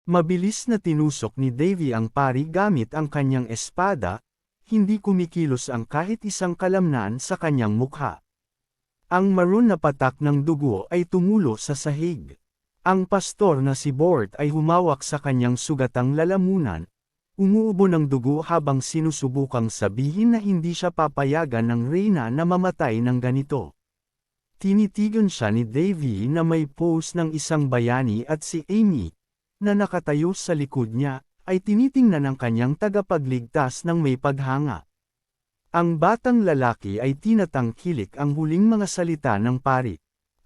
Mabilis na tinusok ni Davy ang pari gamit ang kanyang espada, hindi kumikilos ang kahit isang kalamnan sa kanyang mukha. Ang maroon na patak ng dugo ay tumulo sa sahig. Ang pastor na si Bort ay humawak sa kanyang sugatang lalamunan, umuubo ng dugo habang sinusubukang sabihin na hindi siya papayagan ng reyna na mamatay ng ganito. Tinitigan siya ni Davy na may pose ng isang bayani at si Amy, na nakatayo sa likod niya, ay tinitingnan ng kanyang tagapagligtas ng may paghanga. Ang batang lalaki ay tinatangkilik ang huling mga salita ng pari.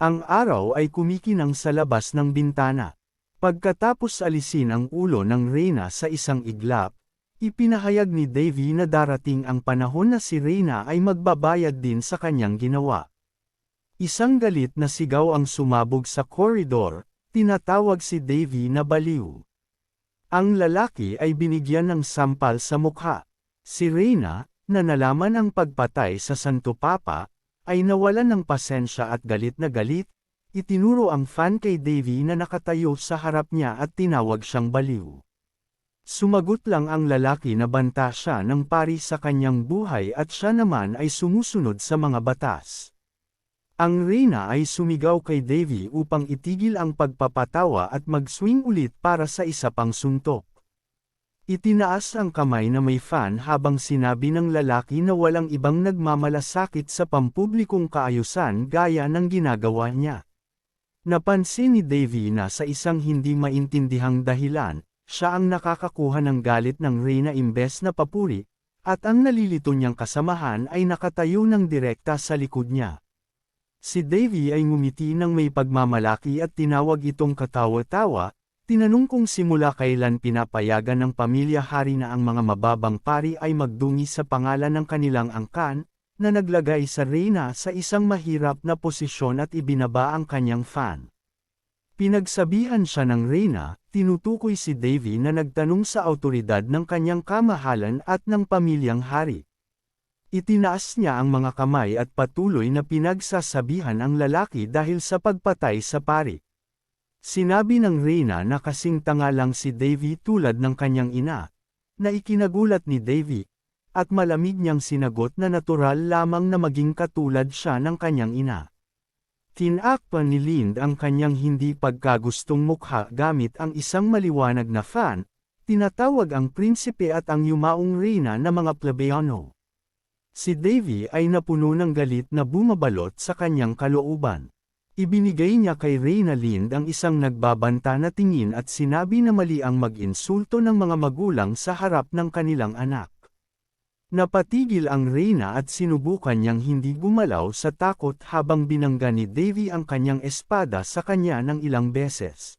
Ang araw ay kumikinang sa labas ng bintana. Pagkatapos alisin ang ulo ng reyna sa isang iglap, ipinahayag ni Davy na darating ang panahon na si reyna ay magbabayad din sa kanyang ginawa. Isang galit na sigaw ang sumabog sa koridor, tinatawag si Davy na baliw. Ang lalaki ay binigyan ng sampal sa mukha. Si reyna, na nalaman ang pagpatay sa Santo Papa, ay nawalan ng pasensya at galit na galit, itinuro ang fan kay Davy na nakatayo sa harap niya at tinawag siyang baliw. Sumagot lang ang lalaki na banta siya ng pari sa kanyang buhay at siya naman ay sumusunod sa mga batas. Ang reyna ay sumigaw kay Davy upang itigil ang pagpapatawa at mag-swing ulit para sa isa pang suntok. Itinaas ang kamay na may fan habang sinabi ng lalaki na walang ibang nagmamalasakit sa pampublikong kaayusan gaya ng ginagawa niya. Napansin ni Davy na sa isang hindi maintindihang dahilan, siya ang nakakakuha ng galit ng reyna imbes na papuri, at ang nalilito niyang kasamahan ay nakatayo ng direkta sa likod niya. Si Davy ay ngumiti ng may pagmamalaki at tinawag itong katawa-tawa, tinanong kung simula kailan pinapayagan ng pamilya hari na ang mga mababang pari ay magdungi sa pangalan ng kanilang angkan, na naglagay sa reyna sa isang mahirap na posisyon at ibinaba ang kanyang fan. Pinagsabihan siya ng reyna, tinutukoy si Davy na nagtanong sa awtoridad ng kanyang kamahalan at ng pamilyang hari. Itinaas niya ang mga kamay at patuloy na pinagsasabihan ang lalaki dahil sa pagpatay sa pari. Sinabi ng reyna na kasing tanga lang si Davy tulad ng kanyang ina, na ikinagulat ni Davy, at malamig niyang sinagot na natural lamang na maging katulad siya ng kanyang ina. Tinakpan ni Lind ang kanyang hindi pagkagustong mukha gamit ang isang maliwanag na fan, tinatawag ang prinsipe at ang yumaong reyna na mga plebeyano. Si Davy ay napuno ng galit na bumabalot sa kanyang kalooban. Ibinigay niya kay Reyna Lind ang isang nagbabanta na tingin at sinabi na mali ang mag-insulto ng mga magulang sa harap ng kanilang anak. Napatigil ang reyna at sinubukan niyang hindi gumalaw sa takot habang binangga ni Davy ang kanyang espada sa kanya ng ilang beses.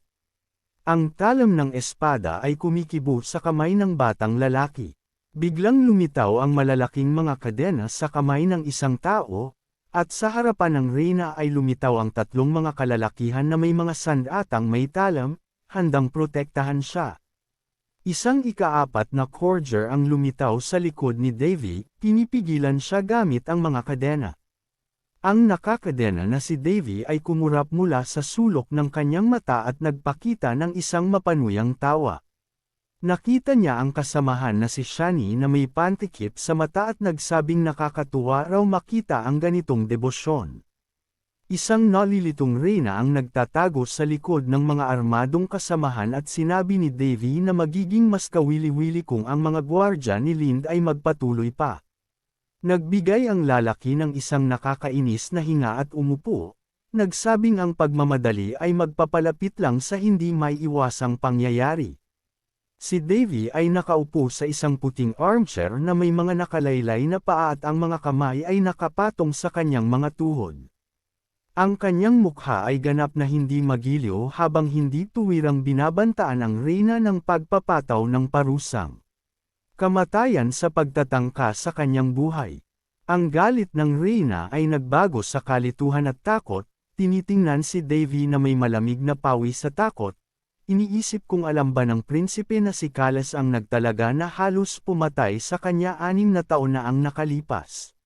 Ang talam ng espada ay kumikibo sa kamay ng batang lalaki. Biglang lumitaw ang malalaking mga kadena sa kamay ng isang tao, at sa harapan ng reyna ay lumitaw ang tatlong mga kalalakihan na may mga sandatang may talam, handang protektahan siya. Isang ikaapat na courtier ang lumitaw sa likod ni Davy, pinipigilan siya gamit ang mga kadena. Ang nakakadena na si Davy ay kumurap mula sa sulok ng kanyang mata at nagpakita ng isang mapanuyang tawa. Nakita niya ang kasamahan na si Shani na may pantikip sa mata at nagsabing nakakatuwa raw makita ang ganitong debosyon. Isang nalilitong reyna ang nagtatago sa likod ng mga armadong kasamahan at sinabi ni Davy na magiging mas kawili-wili kung ang mga gwardya ni Lind ay magpatuloy pa. Nagbigay ang lalaki ng isang nakakainis na hinga at umupo, nagsabing ang pagmamadali ay magpapalapit lang sa hindi may iwasang pangyayari. Si Davy ay nakaupo sa isang puting armchair na may mga nakalaylay na paa at ang mga kamay ay nakapatong sa kanyang mga tuhod. Ang kanyang mukha ay ganap na hindi magiliw habang hindi tuwirang binabantaan ang reyna ng pagpapataw ng parusang kamatayan sa pagtatangka sa kanyang buhay. Ang galit ng reyna ay nagbago sa kalituhan at takot, tinitingnan si Davy na may malamig na pawis sa takot. Iniisip kung alam ba ng prinsipe na si Kalas ang nagtalaga na halos pumatay sa kanya 6 na taon na ang nakalipas.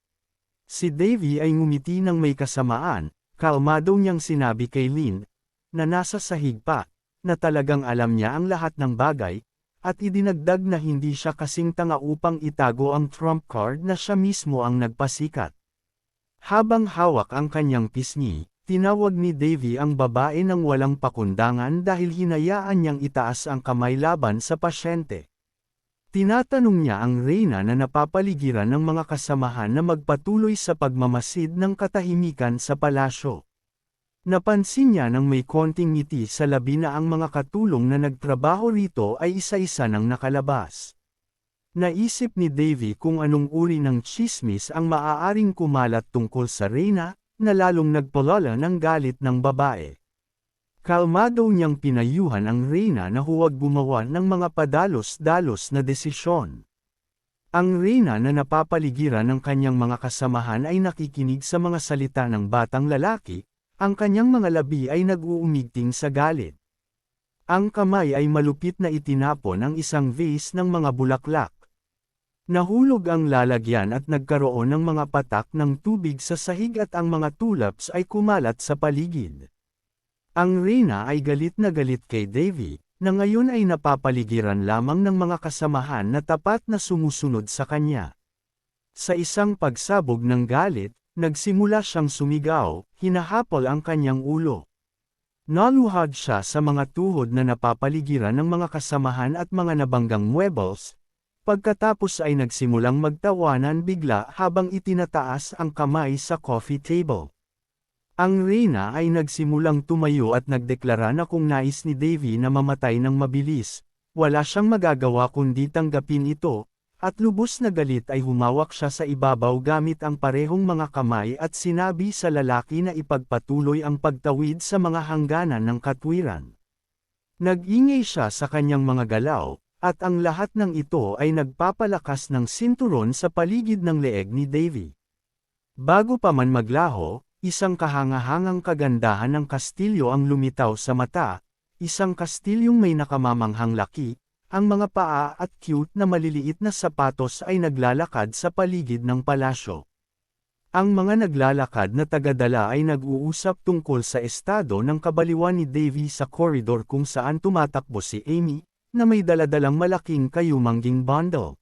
Si Davy ay ngumiti ng may kasamaan, kalmado niyang sinabi kay Lind, na nasa sahig pa, na talagang alam niya ang lahat ng bagay, at idinagdag na hindi siya kasing tanga upang itago ang trump card na siya mismo ang nagpasikat. Habang hawak ang kanyang pisngi, tinawag ni Davy ang babae ng walang pakundangan dahil hinayaan niyang itaas ang kamay laban sa pasyente. Tinatanong niya ang reyna na napapaligiran ng mga kasamahan na magpatuloy sa pagmamasid ng katahimikan sa palasyo. Napansin niya nang may konting ngiti sa labi na ang mga katulong na nagtrabaho rito ay isa-isa nang nakalabas. Naisip ni Davy kung anong uri ng tsismis ang maaaring kumalat tungkol sa reyna, na lalong nagpalala ng galit ng babae. Kalmado niyang pinayuhan ang reyna na huwag gumawa ng mga padalos-dalos na desisyon. Ang reyna na napapaligiran ng kanyang mga kasamahan ay nakikinig sa mga salita ng batang lalaki, ang kanyang mga labi ay nag-uumigting sa galit. Ang kamay ay malupit na itinapon ang isang vase ng mga bulaklak. Nahulog ang lalagyan at nagkaroon ng mga patak ng tubig sa sahig at ang mga tulips ay kumalat sa paligid. Ang reyna ay galit na galit kay Davy, na ngayon ay napapaligiran lamang ng mga kasamahan na tapat na sumusunod sa kanya. Sa isang pagsabog ng galit, nagsimula siyang sumigaw, hinahapol ang kanyang ulo. Naluhad siya sa mga tuhod na napapaligiran ng mga kasamahan at mga nabanggang muebles, pagkatapos ay nagsimulang magtawanan bigla habang itinataas ang kamay sa coffee table. Ang reyna ay nagsimulang tumayo at nagdeklara na kung nais ni Davy na mamatay ng mabilis, wala siyang magagawa kundi tanggapin ito, at lubos na galit ay humawak siya sa ibabaw gamit ang parehong mga kamay at sinabi sa lalaki na ipagpatuloy ang pagtawid sa mga hangganan ng katwiran. Nag-ingay siya sa kanyang mga galaw, at ang lahat ng ito ay nagpapalakas ng sinturon sa paligid ng leeg ni Davy. Bago pa man maglaho, isang kahangahangang kagandahan ng kastilyo ang lumitaw sa mata, isang kastilyong may nakamamanghang laki, ang mga paa at cute na maliliit na sapatos ay naglalakad sa paligid ng palasyo. Ang mga naglalakad na tagadala ay nag-uusap tungkol sa estado ng kabaliwan ni Davy sa koridor kung saan tumatakbo si Amy, na may daladalang malaking kayumangging bundle.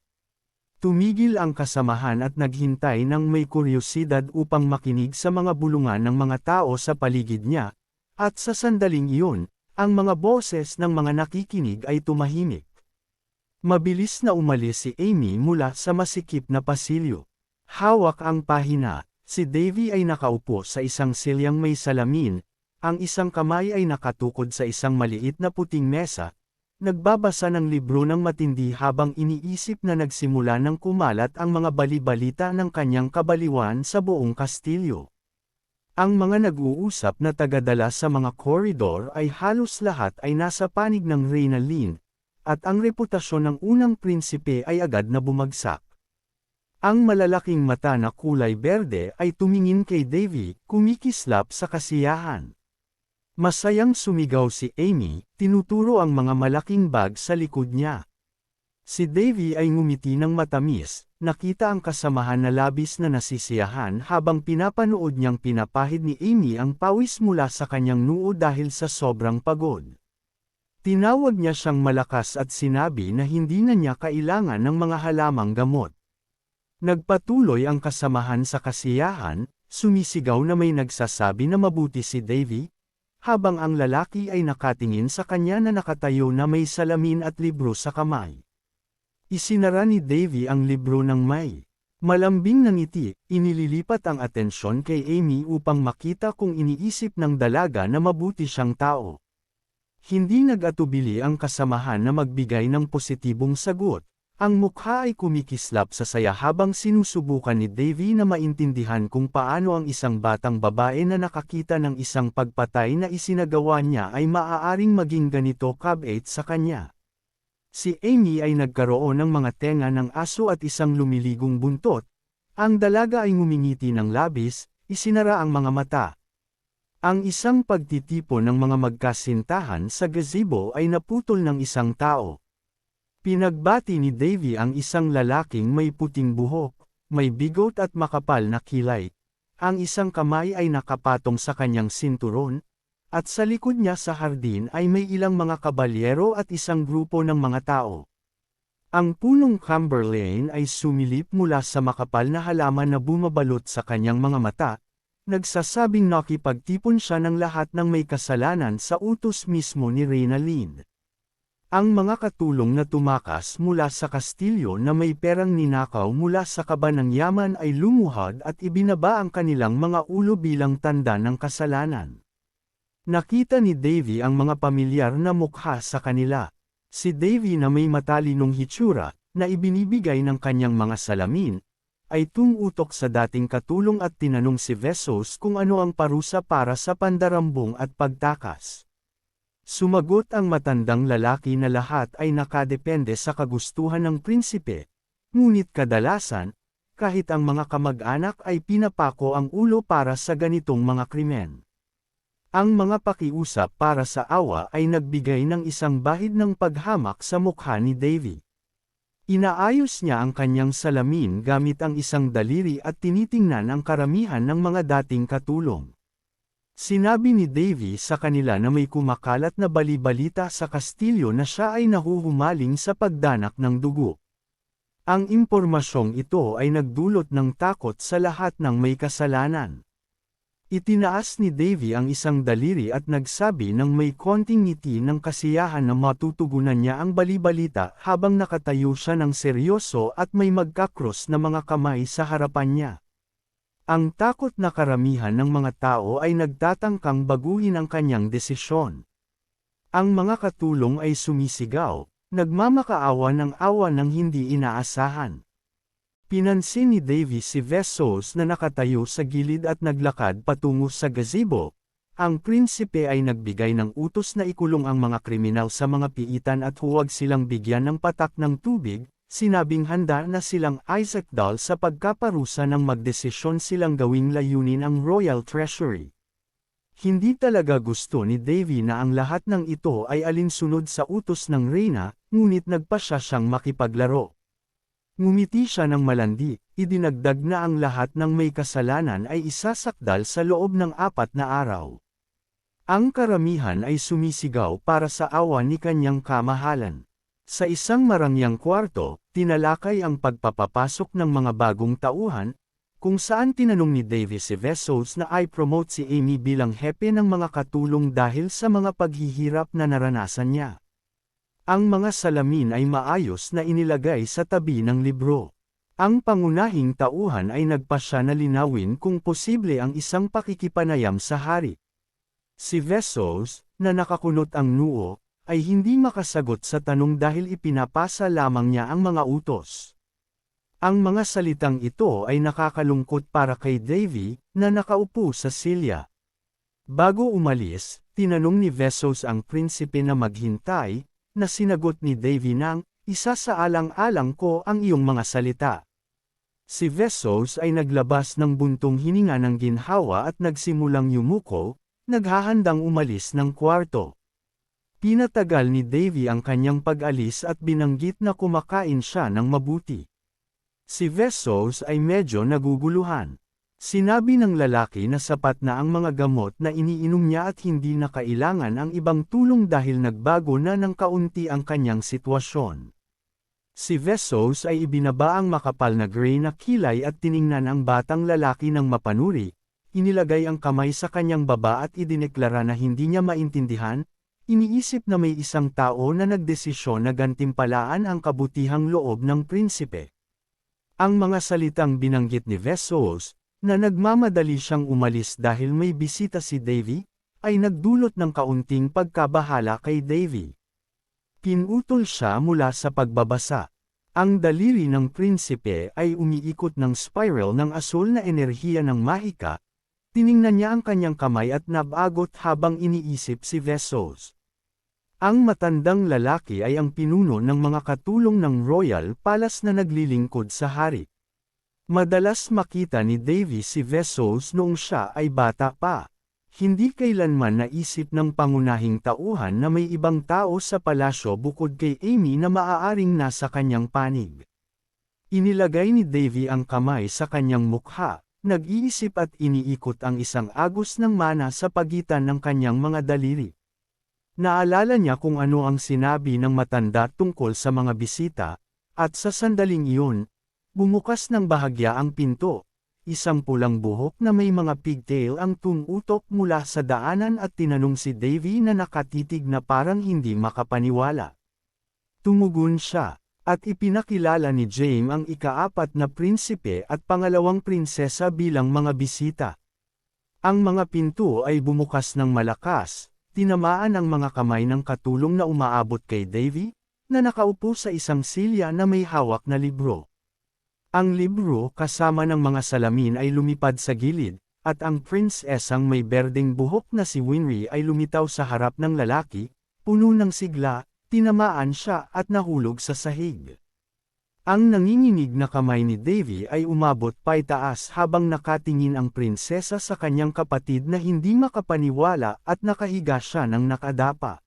Tumigil ang kasamahan at naghintay ng may kuryosidad upang makinig sa mga bulungan ng mga tao sa paligid niya, at sa sandaling iyon, ang mga boses ng mga nakikinig ay tumahimik. Mabilis na umalis si Amy mula sa masikip na pasilyo. Hawak ang pahina, si Davy ay nakaupo sa isang silyang may salamin, ang isang kamay ay nakatukod sa isang maliit na puting mesa, nagbabasa ng libro ng matindi habang iniisip na nagsimula ng kumalat ang mga bali-balita ng kanyang kabaliwan sa buong kastilyo. Ang mga nag-uusap na tagadala sa mga koridor ay halos lahat ay nasa panig ng Reyna Lynn, at ang reputasyon ng unang prinsipe ay agad na bumagsak. Ang malalaking mata na kulay berde ay tumingin kay Davy, kumikislap sa kasiyahan. Masayang sumigaw si Amy, tinuturo ang mga malaking bag sa likod niya. Si Davy ay ngumiti ng matamis, nakita ang kasamahan na labis na nasisiyahan habang pinapanood niyang pinapahid ni Amy ang pawis mula sa kanyang noo dahil sa sobrang pagod. Tinawag niya siyang malakas at sinabi na hindi na niya kailangan ng mga halamang gamot. Nagpatuloy ang kasamahan sa kasiyahan, sumisigaw na may nagsasabi na mabuti si Davy, habang ang lalaki ay nakatingin sa kanya na nakatayo na may salamin at libro sa kamay. Isinara ni Davy ang libro ng may malambing na ngiti, inililipat ang atensyon kay Amy upang makita kung iniisip ng dalaga na mabuti siyang tao. Hindi nag-atubili ang kasamahan na magbigay ng positibong sagot. Ang mukha ay kumikislap sa saya habang sinusubukan ni Davy na maintindihan kung paano ang isang batang babae na nakakita ng isang pagpatay na isinagawa niya ay maaaring maging ganito kabait sa kanya. Si Amy ay nagkaroon ng mga tenga ng aso at isang lumiligong buntot. Ang dalaga ay ngumingiti ng labis, isinara ang mga mata. Ang isang pagtitipon ng mga magkasintahan sa gazebo ay naputol ng isang tao. Pinagbati ni Davy ang isang lalaking may puting buhok, may bigot at makapal na kilay. Ang isang kamay ay nakapatong sa kanyang sinturon, At sa likod niya sa hardin ay may ilang mga kabalyero at isang grupo ng mga tao. Ang punong Cumberland ay sumilip mula sa makapal na halaman na bumabalot sa kanyang mga mata, nagsasabing nakipagtipon siya ng lahat ng may kasalanan sa utos mismo ni Reyna Lynn. Ang mga katulong na tumakas mula sa kastilyo na may perang ninakaw mula sa kaba ng yaman ay lumuhod at ibinaba ang kanilang mga ulo bilang tanda ng kasalanan. Nakita ni Davy ang mga pamilyar na mukha sa kanila. Si Davy na may matalinong hitsura, na ibinibigay ng kanyang mga salamin, ay tumutok sa dating katulong at tinanong si Vessos kung ano ang parusa para sa pandarambong at pagtakas. Sumagot ang matandang lalaki na lahat ay nakadepende sa kagustuhan ng prinsipe, ngunit kadalasan, kahit ang mga kamag-anak ay pinapako ang ulo para sa ganitong mga krimen. Ang mga pakiusap para sa awa ay nagbigay ng isang bahid ng paghamak sa mukha ni Davy. Inaayos niya ang kanyang salamin gamit ang isang daliri at tinitingnan ang karamihan ng mga dating katulong. Sinabi ni Davy sa kanila na may kumakalat na bali-balita sa kastilyo na siya ay nahuhumaling sa pagdanak ng dugo. Ang impormasyong ito ay nagdulot ng takot sa lahat ng may kasalanan. Itinaas ni Davy ang isang daliri at nagsabi ng may konting ngiti ng kasiyahan na matutugunan niya ang bali-balita habang nakatayo siya ng seryoso at may magkakros na mga kamay sa harapan niya. Ang takot na karamihan ng mga tao ay nagtatangkang baguhin ang kanyang desisyon. Ang mga katulong ay sumisigaw, nagmamakaawa ng awa ng hindi inaasahan. Pinansin ni Davy si Vessos na nakatayo sa gilid at naglakad patungo sa gazebo. Ang prinsipe ay nagbigay ng utos na ikulong ang mga kriminal sa mga piitan at huwag silang bigyan ng patak ng tubig, sinabing handa na silang Isaac Dal sa pagkaparusa nang magdesisyon silang gawing layunin ang Royal Treasury. Hindi talaga gusto ni Davy na ang lahat ng ito ay alinsunod sa utos ng reyna, ngunit nagpasya siyang makipaglaro. Ngumiti siya ng malandi, idinagdag na ang lahat ng may kasalanan ay isasakdal sa loob ng 4 na araw. Ang karamihan ay sumisigaw para sa awa ni kanyang kamahalan. Sa isang marangyang kwarto, tinalakay ang pagpapapasok ng mga bagong tauhan, kung saan tinanong ni Davy si Vessos na i-promote si Amy bilang hepe ng mga katulong dahil sa mga paghihirap na naranasan niya. Ang mga salamin ay maayos na inilagay sa tabi ng libro. Ang pangunahing tauhan ay nagpasya na linawin kung posible ang isang pakikipanayam sa hari. Si Vessos, na nakakunot ang noo, ay hindi makasagot sa tanong dahil ipinapasa lamang niya ang mga utos. Ang mga salitang ito ay nakakalungkot para kay Davy, na nakaupo sa silya. Bago umalis, tinanong ni Vessos ang prinsipe na maghintay, na sinagot ni Davy nang, isasaalang-alang ko ang iyong mga salita. Si Vessos ay naglabas ng buntong hininga ng ginhawa at nagsimulang yumuko, naghahandang umalis ng kwarto. Pinatagal ni Davy ang kanyang pag-alis at binanggit na kumakain siya ng mabuti. Si Vessos ay medyo naguguluhan. Sinabi ng lalaki na sapat na ang mga gamot na iniinom niya at hindi na kailangan ang ibang tulong dahil nagbago na ng kaunti ang kanyang sitwasyon. Si Vessos ay ibinaba ang makapal na gray na kilay at tiningnan ang batang lalaki ng mapanuri, inilagay ang kamay sa kanyang baba at idineklara na hindi niya maintindihan, iniisip na may isang tao na nagdesisyon na gantimpalaan ang kabutihang loob ng prinsipe. Ang mga salitang binanggit ni Vessos, na nagmamadali siyang umalis dahil may bisita si Davy, ay nagdulot ng kaunting pagkabahala kay Davy. Pinutol siya mula sa pagbabasa. Ang daliri ng prinsipe ay umiikot ng spiral ng asul na enerhiya ng mahika, tiningnan niya ang kanyang kamay at nabagot habang iniisip si Vessos. Ang matandang lalaki ay ang pinuno ng mga katulong ng Royal Palace na naglilingkod sa hari. Madalas makita ni Davy si Vessos noong siya ay bata pa. Hindi kailanman naisip ng pangunahing tauhan na may ibang tao sa palasyo bukod kay Amy na maaaring nasa kanyang panig. Inilagay ni Davy ang kamay sa kanyang mukha, nag-iisip at iniikot ang isang agos ng mana sa pagitan ng kanyang mga daliri. Naalala niya kung ano ang sinabi ng matanda tungkol sa mga bisita, at sa sandaling iyon, bumukas ng bahagya ang pinto. Isang pulang buhok na may mga pigtail ang tumutok mula sa daanan at tinanong si Davy na nakatitig na parang hindi makapaniwala. Tumugon siya, at ipinakilala ni Jaime ang ika-4 na prinsipe at pangalawang prinsesa bilang mga bisita. Ang mga pinto ay bumukas ng malakas, tinamaan ang mga kamay ng katulong na umaabot kay Davy, na nakaupo sa isang silya na may hawak na libro. Ang libro kasama ng mga salamin ay lumipad sa gilid, at ang prinsesang may berdeng buhok na si Winry ay lumitaw sa harap ng lalaki, puno ng sigla, tinamaan siya at nahulog sa sahig. Ang nanginginig na kamay ni Davy ay umabot paitaas habang nakatingin ang prinsesa sa kanyang kapatid na hindi makapaniwala at nakahiga siya ng nakadapa.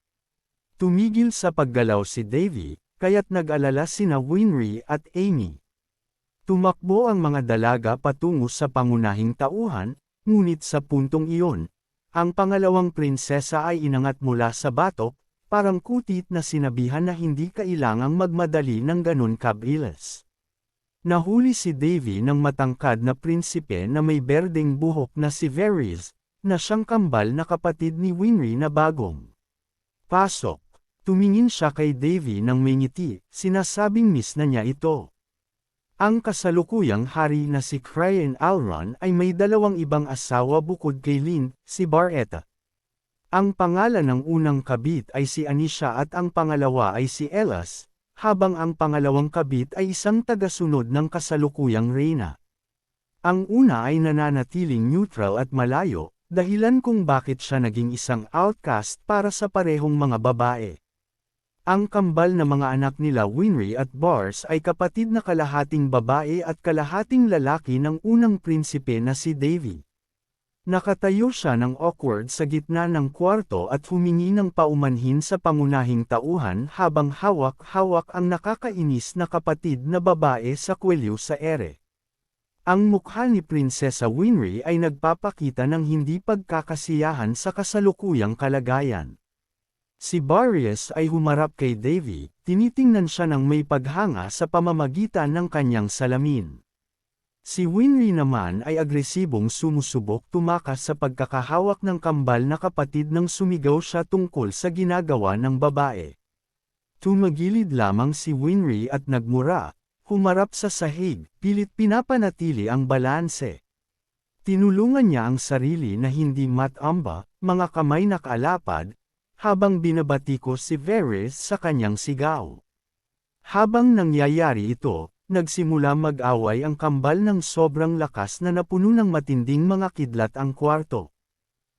Tumigil sa paggalaw si Davy, kaya't nag-alala sina Winry at Amy. Tumakbo ang mga dalaga patungo sa pangunahing tauhan, ngunit sa puntong iyon, ang pangalawang prinsesa ay inangat mula sa batok, parang kutit na sinabihan na hindi kailangang magmadali ng ganon kabilis. Nahuli si Davy ng matangkad na prinsipe na may berdeng buhok na si Varys, na siyang kambal na kapatid ni Winry na bagong. Pasok. Tumingin siya kay Davy ng may ngiti, sinasabing miss na niya ito. Ang kasalukuyang hari na si Cryan Alron ay may dalawang ibang asawa bukod kay Lynn, si Baretta. Ang pangalan ng unang kabit ay si Anisha at ang pangalawa ay si Elas, habang ang pangalawang kabit ay isang tagasunod ng kasalukuyang reyna. Ang una ay nananatiling neutral at malayo, dahilan kung bakit siya naging isang outcast para sa parehong mga babae. Ang kambal na mga anak nila Winry at Bars ay kapatid na kalahating babae at kalahating lalaki ng unang prinsipe na si Davy. Nakatayo siya ng awkward sa gitna ng kwarto at humingi ng paumanhin sa pangunahing tauhan habang hawak-hawak ang nakakainis na kapatid na babae sa kwelyo sa ere. Ang mukha ni Prinsesa Winry ay nagpapakita ng hindi pagkakasiyahan sa kasalukuyang kalagayan. Si Barrios ay humarap kay Davy, tinitingnan siya ng may paghanga sa pamamagitan ng kanyang salamin. Si Winry naman ay agresibong sumusubok tumakas sa pagkakahawak ng kambal na kapatid nang sumigaw siya tungkol sa ginagawa ng babae. Tumagilid lamang si Winry at nagmura, humarap sa sahig, pilit pinapanatili ang balanse. Tinulungan niya ang sarili na hindi matamba, mga kamay nakalapad, habang binabatikos si Varys sa kanyang sigaw. Habang nangyayari ito, nagsimula mag-away ang kambal ng sobrang lakas na napuno ng matinding mga kidlat ang kwarto.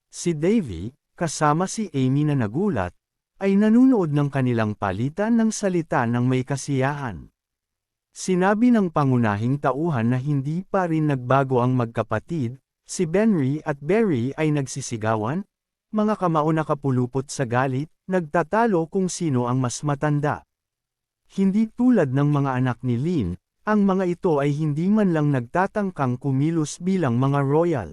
Si Davy, kasama si Amy na nagulat, ay nanunood ng kanilang palitan ng salita ng may kasiyahan. Sinabi ng pangunahing tauhan na hindi pa rin nagbago ang magkapatid, si Benry at Barry ay nagsisigawan, mga kamao nakapulupot sa galit, nagtatalo kung sino ang mas matanda. Hindi tulad ng mga anak ni Lynn, ang mga ito ay hindi man lang nagtatangkang kumilos bilang mga royal.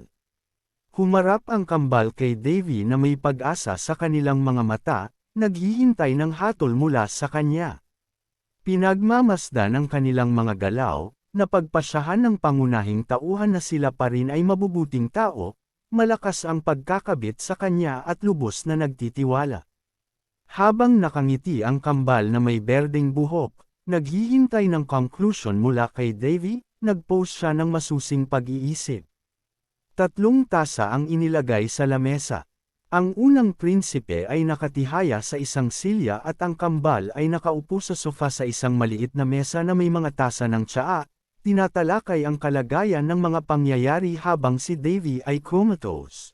Humarap ang kambal kay Davy na may pag-asa sa kanilang mga mata, naghihintay ng hatol mula sa kanya. Pinagmamasdan ang kanilang mga galaw, napagpasyahan ng pangunahing tauhan na sila pa rin ay mabubuting tao, malakas ang pagkakabit sa kanya at lubos na nagtitiwala. Habang nakangiti ang kambal na may berdeng buhok, naghihintay ng conclusion mula kay Davy, nag-post siya ng masusing pag-iisip. 3 tasa ang inilagay sa lamesa. Ang unang prinsipe ay nakatihaya sa isang silya at ang kambal ay nakaupo sa sofa sa isang maliit na mesa na may mga tasa ng tsaa. Tinatalakay ang kalagayan ng mga pangyayari habang si Davy ay comatose.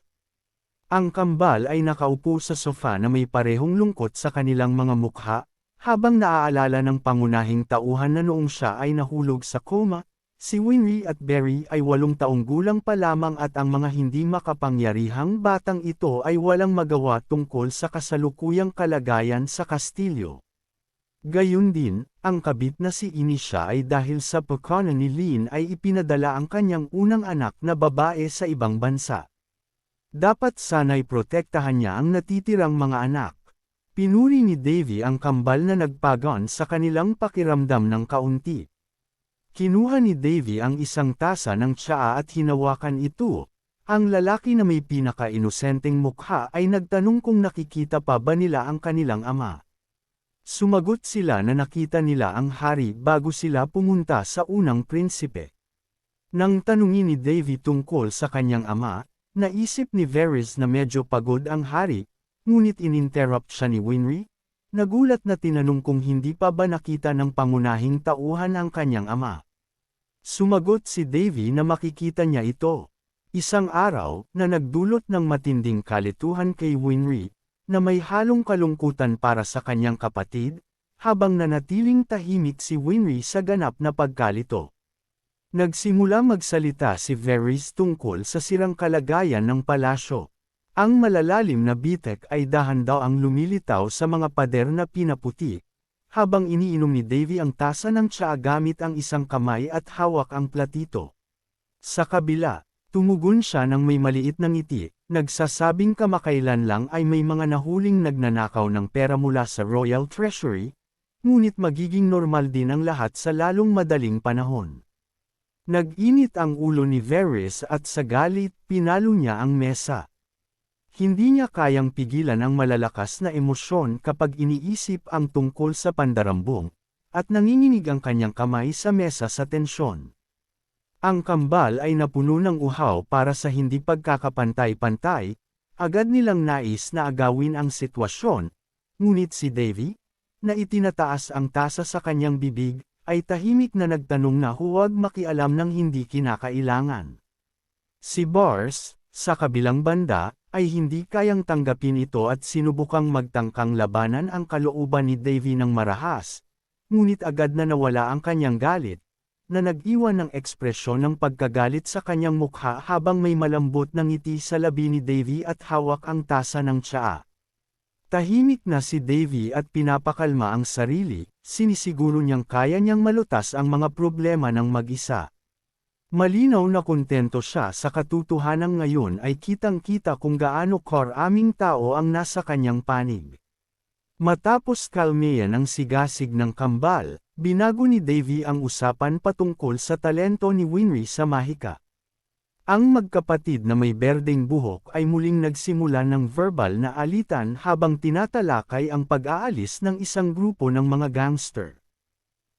Ang kambal ay nakaupo sa sofa na may parehong lungkot sa kanilang mga mukha, habang naaalala ng pangunahing tauhan na noong siya ay nahulog sa coma, si Winry at Barry ay 8 taong gulang pa lamang at ang mga hindi makapangyarihang batang ito ay walang magawa tungkol sa kasalukuyang kalagayan sa kastilyo. Gayun din, ang kabit na si Inisha ay dahil sa pagkana ni Lin ay ipinadala ang kanyang unang anak na babae sa ibang bansa. Dapat sana'y protektahan niya ang natitirang mga anak. Pinuri ni Davy ang kambal na nagpagon sa kanilang pakiramdam ng kaunti. Kinuha ni Davy ang isang tasa ng tsaa at hinawakan ito. Ang lalaki na may pinaka-inosenteng mukha ay nagtanong kung nakikita pa ba nila ang kanilang ama. Sumagot sila na nakita nila ang hari bago sila pumunta sa unang prinsipe. Nang tanungin ni Davy tungkol sa kanyang ama, naisip ni Varys na medyo pagod ang hari, ngunit ininterrupt siya ni Winry. Nagulat na tinanong kung hindi pa ba nakita ng pangunahing tauhan ang kanyang ama. Sumagot si Davy na makikita niya ito. Isang araw, na nagdulot ng matinding kalituhan kay Winry, na may halong kalungkutan para sa kanyang kapatid, habang nanatiling tahimik si Winry sa ganap na pagkalito. Nagsimula magsalita si Varys tungkol sa sirang kalagayan ng palasyo. Ang malalalim na bitek ay dahan daw ang lumilitaw sa mga pader na pinaputi, habang iniinom ni Davy ang tasa ng tsaa gamit ang isang kamay at hawak ang platito. Sa kabila, tumugon siya ng may maliit na ngiti, nagsasabing kamakailan lang ay may mga nahuling nagnanakaw ng pera mula sa Royal Treasury, ngunit magiging normal din ang lahat sa lalong madaling panahon. Nag-init ang ulo ni Varys at sa galit, pinalo niya ang mesa. Hindi niya kayang pigilan ang malalakas na emosyon kapag iniisip ang tungkol sa pandarambong, at nanginginig ang kanyang kamay sa mesa sa tensyon. Ang kambal ay napuno ng uhaw para sa hindi pagkakapantay-pantay, agad nilang nais na agawin ang sitwasyon, ngunit si Davy, na itinataas ang tasa sa kanyang bibig, ay tahimik na nagtanong na huwag makialam ng hindi kinakailangan. Si Bors, sa kabilang banda, ay hindi kayang tanggapin ito at sinubukang magtangkang labanan ang kalooban ni Davy ng marahas, ngunit agad na nawala ang kanyang galit, na nag-iwan ng ekspresyon ng pagkagalit sa kanyang mukha habang may malambot na ngiti sa labi ni Davy at hawak ang tasa ng tsaa. Tahimik na si Davy at pinapakalma ang sarili, sinisiguro niyang kaya niyang malutas ang mga problema ng mag-isa. Malinaw na kontento siya sa katotohanan ngayon ay kitang-kita kung gaano karaming tao ang nasa kanyang panig. Matapos kalmeyan ang sigasig ng kambal, binago ni Davy ang usapan patungkol sa talento ni Winry sa mahika. Ang magkapatid na may berdeng buhok ay muling nagsimula ng verbal na alitan habang tinatalakay ang pag-aalis ng isang grupo ng mga gangster.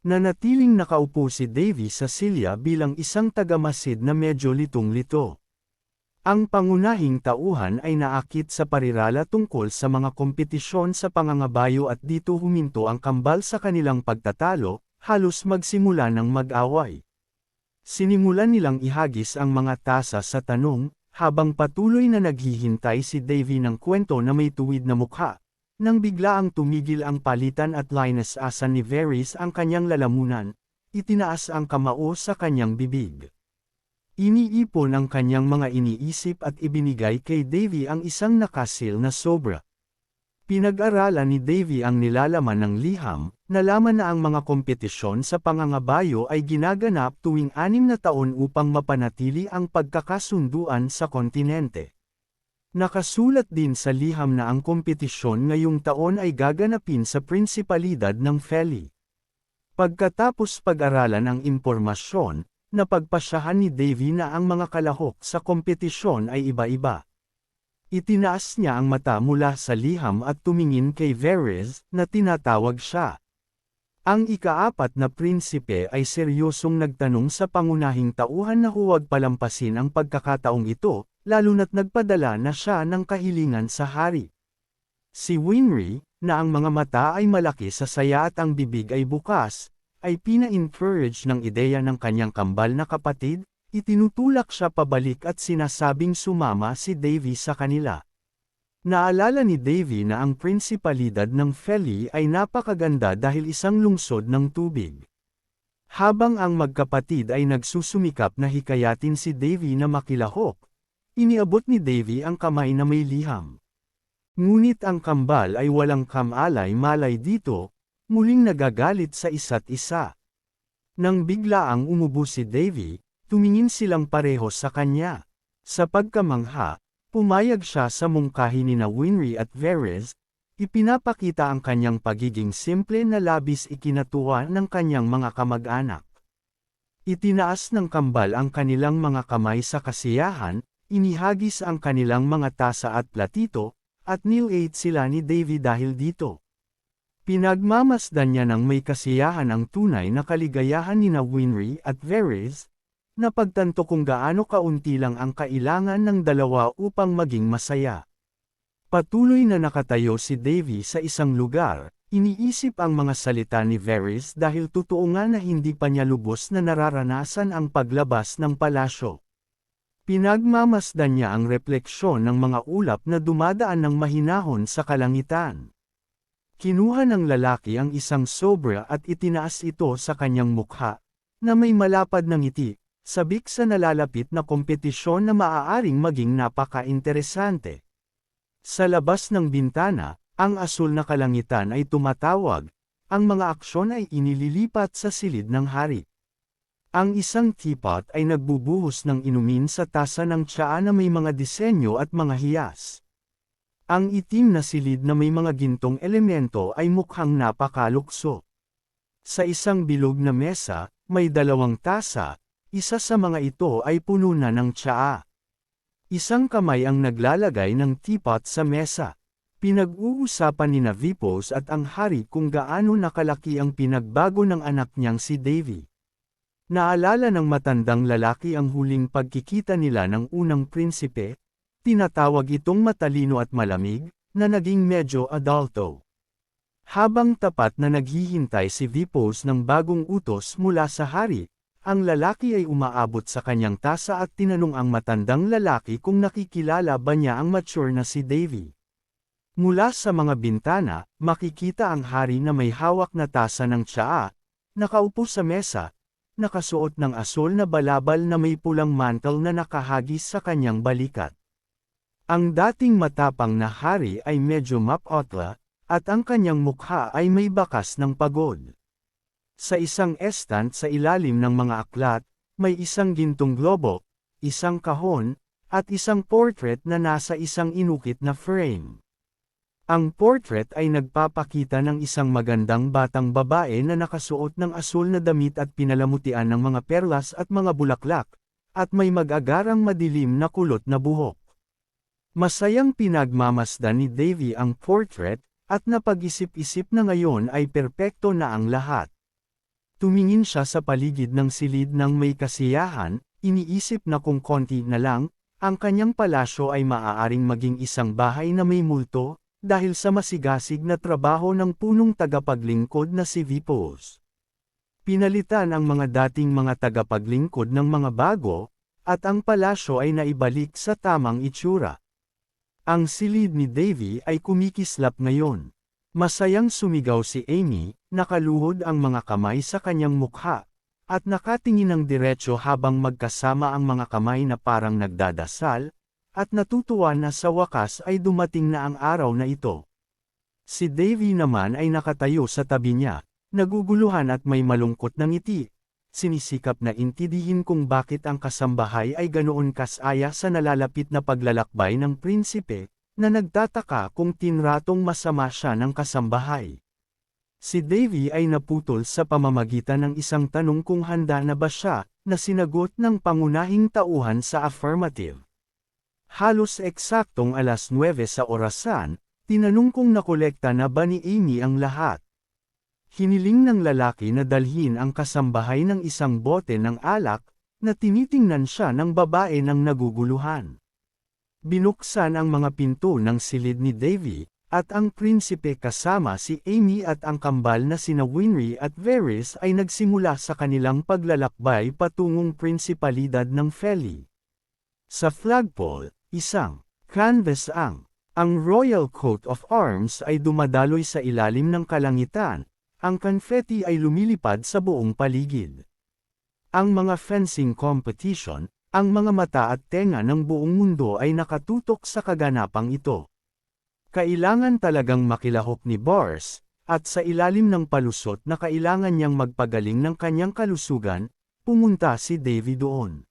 Nanatiling nakaupo si Davy sa silya bilang isang tagamasid na medyo litong-lito. Ang pangunahing tauhan ay naakit sa parirala tungkol sa mga kompetisyon sa pangangabayo at dito huminto ang kambal sa kanilang pagtatalo, halos magsimula ng mag-away. Sinimulan nilang ihagis ang mga tasa sa tanong, habang patuloy na naghihintay si Davy ng kwento na may tuwid na mukha, nang biglaang tumigil ang palitan at linus-asan ni Varys ang kanyang lalamunan, itinaas ang kamao sa kanyang bibig. Iniipon ang kanyang mga iniisip at ibinigay kay Davy ang isang nakasil na sobra. Pinag-aralan ni Davy ang nilalaman ng liham, nalaman na ang mga kompetisyon sa pangangabayo ay ginaganap tuwing 6 na taon upang mapanatili ang pagkakasunduan sa kontinente. Nakasulat din sa liham na ang kompetisyon ngayong taon ay gaganapin sa prinsipalidad ng Feli. Pagkatapos pag-aralan ang impormasyon, napagpasyahan ni Davy na ang mga kalahok sa kompetisyon ay iba-iba. Itinaas niya ang mata mula sa liham at tumingin kay Varys, na tinatawag siya. Ang ika-4 na prinsipe ay seryosong nagtanong sa pangunahing tauhan na huwag palampasin ang pagkakataong ito, lalo na't nagpadala na siya ng kahilingan sa hari. Si Winry, na ang mga mata ay malaki sa saya at ang bibig ay bukas, ay pina-encourage ng ideya ng kanyang kambal na kapatid, itinutulak siya pabalik at sinasabing sumama si Davy sa kanila. Naalala ni Davy na ang prinsipalidad ng Feli ay napakaganda dahil isang lungsod ng tubig. Habang ang magkapatid ay nagsusumikap na hikayatin si Davy na makilahok, iniabot ni Davy ang kamay na may liham. Ngunit ang kambal ay walang kamalay-malay dito, muling nagagalit sa isa't isa. Nang biglaang umubo si Davy, tumingin silang pareho sa kanya. Sa pagkamangha, pumayag siya sa mungkahi ni Winry at Varys, ipinapakita ang kanyang pagiging simple na labis ikinatuwa ng kanyang mga kamag-anak. Itinaas ng kambal ang kanilang mga kamay sa kasiyahan, inihagis ang kanilang mga tasa at platito, at nilate sila ni Davy dahil dito. Pinagmamasdan niya ng may kasiyahan ang tunay na kaligayahan ni Winry at Varys, na pagtanto kung gaano kaunti lang ang kailangan ng dalawa upang maging masaya. Patuloy na nakatayo si Davy sa isang lugar, iniisip ang mga salita ni Varys dahil totoo nga na hindi pa niya lubos na nararanasan ang paglabas ng palasyo. Pinagmamasdan niya ang refleksyon ng mga ulap na dumadaan ng mahinahon sa kalangitan. Kinuha ng lalaki ang isang sobra at itinaas ito sa kanyang mukha, na may malapad na ngiti, sabik sa nalalapit na kompetisyon na maaaring maging napaka-interesante. Sa labas ng bintana, ang asul na kalangitan ay tumatawag, ang mga aksyon ay inililipat sa silid ng hari. Ang isang teapot ay nagbubuhos ng inumin sa tasa ng tsaa na may mga disenyo at mga hiyas. Ang itim na silid na may mga gintong elemento ay mukhang napakalukso. Sa isang bilog na mesa, may dalawang tasa, isa sa mga ito ay puno na ng tsaa. Isang kamay ang naglalagay ng teapot sa mesa. Pinag-uusapan ni Vipos at ang hari kung gaano nakalaki ang pinagbago ng anak niyang si Davy. Naalala ng matandang lalaki ang huling pagkikita nila ng unang prinsipe, tinatawag itong matalino at malamig, na naging medyo adulto. Habang tapat na naghihintay si Vipos ng bagong utos mula sa hari, ang lalaki ay umaabot sa kanyang tasa at tinanong ang matandang lalaki kung nakikilala ba niya ang mature na si Davy. Mula sa mga bintana, makikita ang hari na may hawak na tasa ng tsaa, nakaupo sa mesa, nakasuot ng asul na balabal na may pulang mantle na nakahagis sa kanyang balikat. Ang dating matapang na hari ay medyo mapotla, at ang kanyang mukha ay may bakas ng pagod. Sa isang estant sa ilalim ng mga aklat, may isang gintong globo, isang kahon, at isang portrait na nasa isang inukit na frame. Ang portrait ay nagpapakita ng isang magandang batang babae na nakasuot ng asul na damit at pinalamutian ng mga perlas at mga bulaklak, at may mag-agarang madilim na kulot na buhok. Masayang pinagmamasdan ni Davy ang portrait, at napag-isip-isip na ngayon ay perpekto na ang lahat. Tumingin siya sa paligid ng silid ng may kasiyahan, iniisip na kung konti na lang, ang kanyang palasyo ay maaaring maging isang bahay na may multo, dahil sa masigasig na trabaho ng punong tagapaglingkod na si Vipos. Pinalitan ang mga dating mga tagapaglingkod ng mga bago, at ang palasyo ay naibalik sa tamang itsura. Ang silid ni Davy ay kumikislap ngayon. Masayang sumigaw si Amy, nakaluhod ang mga kamay sa kanyang mukha, at nakatingin ng diretso habang magkasama ang mga kamay na parang nagdadasal, at natutuwa na sa wakas ay dumating na ang araw na ito. Si Davy naman ay nakatayo sa tabi niya, naguguluhan at may malungkot na ngiti. Sinisikap na intindihin kung bakit ang kasambahay ay ganoon kasaya sa nalalapit na paglalakbay ng prinsipe, na nagtataka kung tinratong masama siya ng kasambahay. Si Davy ay naputol sa pamamagitan ng isang tanong kung handa na ba siya, na sinagot ng pangunahing tauhan sa affirmative. Halos eksaktong 9:00 sa orasan, tinanong kung nakolekta na ba ni Amy ang lahat. Hiniling ng lalaki na dalhin ang kasambahay ng isang bote ng alak, na tinitingnan siya ng babae ng naguguluhan. Binuksan ang mga pinto ng silid ni Davy, at ang prinsipe kasama si Amy at ang kambal na sina Winry at Varys ay nagsimula sa kanilang paglalakbay patungong prinsipalidad ng Feli. Sa flagpole, isang canvas ang Royal Coat of Arms ay dumadaloy sa ilalim ng kalangitan, ang confetti ay lumilipad sa buong paligid. Ang mga fencing competition, ang mga mata at tenga ng buong mundo ay nakatutok sa kaganapang ito. Kailangan talagang makilahok ni Bors, at sa ilalim ng palusot na kailangan niyang magpagaling ng kanyang kalusugan, pumunta si Davy doon.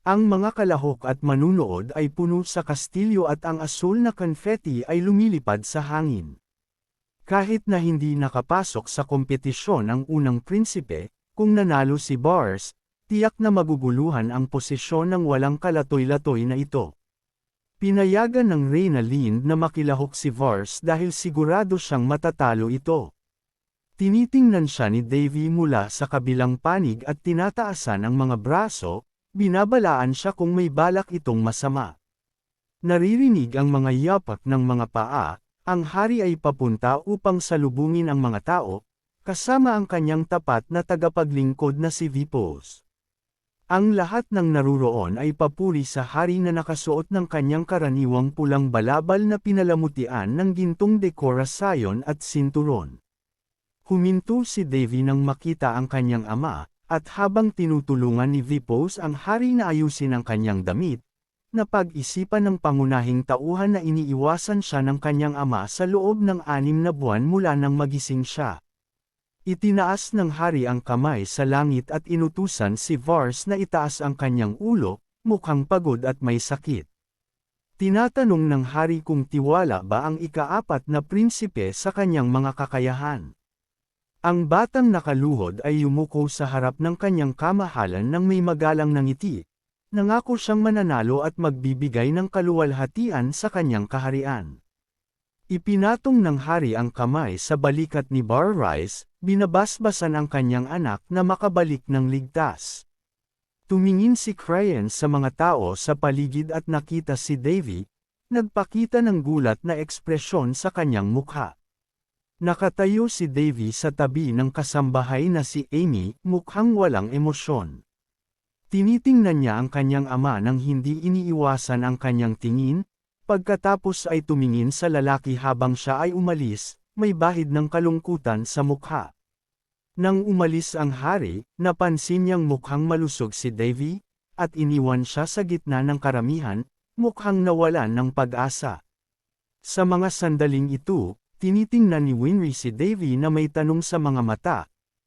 Ang mga kalahok at manunood ay puno sa kastilyo at ang asul na confetti ay lumilipad sa hangin. Kahit na hindi nakapasok sa kompetisyon ang unang prinsipe, kung nanalo si Bars, tiyak na maguguluhan ang posisyon ng walang kalatoy-latoy na ito. Pinayagan ng Reyna Lind na makilahok si Vars dahil sigurado siyang matatalo ito. Tinitingnan siya ni Davy mula sa kabilang panig at tinataasan ang mga braso, binabalaan siya kung may balak itong masama. Naririnig ang mga yapak ng mga paa, ang hari ay papunta upang salubungin ang mga tao, kasama ang kanyang tapat na tagapaglingkod na si Vipos. Ang lahat ng naruroon ay papuri sa hari na nakasuot ng kanyang karaniwang pulang balabal na pinalamutian ng gintong dekorasyon at sinturon. Huminto si Davy nang makita ang kanyang ama, at habang tinutulungan ni Vipos ang hari na ayusin ang kanyang damit, napag-isipan ng pangunahing tauhan na iniiwasan siya ng kanyang ama sa loob ng 6 na buwan mula nang magising siya. Itinaas ng hari ang kamay sa langit at inutusan si Vars na itaas ang kanyang ulo, mukhang pagod at may sakit. Tinatanong ng hari kung tiwala ba ang ika-4 na prinsipe sa kanyang mga kakayahan. Ang batang nakaluhod ay yumuko sa harap ng kanyang kamahalan nang may magalang na ngiti. Nangako siyang mananalo at magbibigay ng kaluwalhatian sa kanyang kaharian. Ipinatong ng hari ang kamay sa balikat ni Barrice, binabasbasan ang kanyang anak na makabalik ng ligtas. Tumingin si Cryan sa mga tao sa paligid at nakita si Davy, nagpakita ng gulat na ekspresyon sa kanyang mukha. Nakatayo si Davy sa tabi ng kasambahay na si Amy, mukhang walang emosyon. Tinitingnan niya ang kanyang ama nang hindi iniiwasan ang kanyang tingin, pagkatapos ay tumingin sa lalaki habang siya ay umalis, may bahid ng kalungkutan sa mukha. Nang umalis ang hari, napansin niyang mukhang malusog si Davy, at iniwan siya sa gitna ng karamihan, mukhang nawalan ng pag-asa. Sa mga sandaling ito, tinitingnan ni Winry si Davy na may tanong sa mga mata.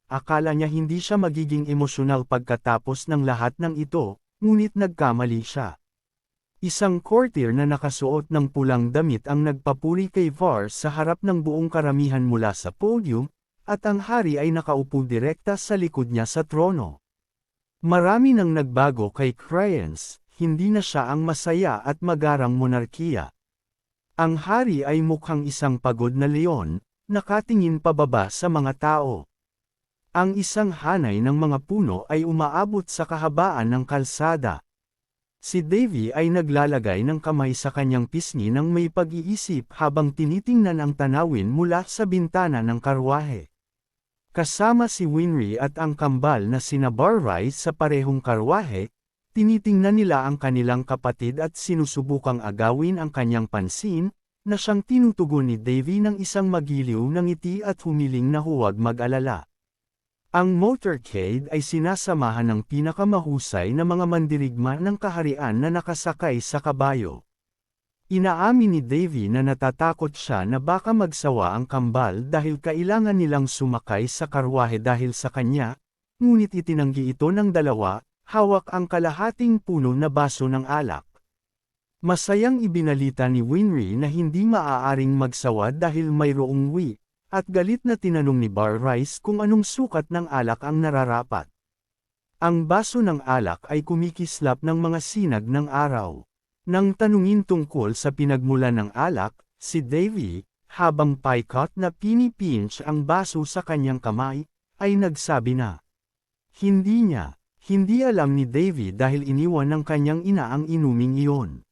Akala niya hindi siya magiging emosyonal pagkatapos ng lahat ng ito, ngunit nagkamali siya. Isang courtier na nakasuot ng pulang damit ang nagpapuri kay Vars sa harap ng buong karamihan mula sa podium, at ang hari ay nakaupo direkta sa likod niya sa trono. Marami nang nagbago kay Cryans, hindi na siya ang masaya at magarang monarkiya. Ang hari ay mukhang isang pagod na leon, nakatingin pababa sa mga tao. Ang isang hanay ng mga puno ay umaabot sa kahabaan ng kalsada. Si Davy ay naglalagay ng kamay sa kanyang pisngi nang may pag-iisip habang tinitingnan ang tanawin mula sa bintana ng karwahe. Kasama si Winry at ang kambal na sina Barrice sa parehong karwahe, tinitingnan nila ang kanilang kapatid at sinusubukang agawin ang kanyang pansin, na siyang tinutugon ni Davy ng isang magiliw na ngiti at humiling na huwag mag-alala. Ang motorcade ay sinasamahan ng pinakamahusay na mga mandirigma ng kaharian na nakasakay sa kabayo. Inaamin ni Davy na natatakot siya na baka magsawa ang kambal dahil kailangan nilang sumakay sa karwahe dahil sa kanya, ngunit itinanggi ito ng dalawa, hawak ang kalahating puno na baso ng alak. Masayang ibinalita ni Winry na hindi maaaring magsawa dahil mayroong wi, at galit na tinanong ni Barrice kung anong sukat ng alak ang nararapat. Ang baso ng alak ay kumikislap ng mga sinag ng araw. Nang tanungin tungkol sa pinagmula ng alak, si Davy, habang paikot na pinipinch ang baso sa kanyang kamay, ay nagsabi na hindi alam ni Davy dahil iniwan ng kanyang ina ang inuming iyon.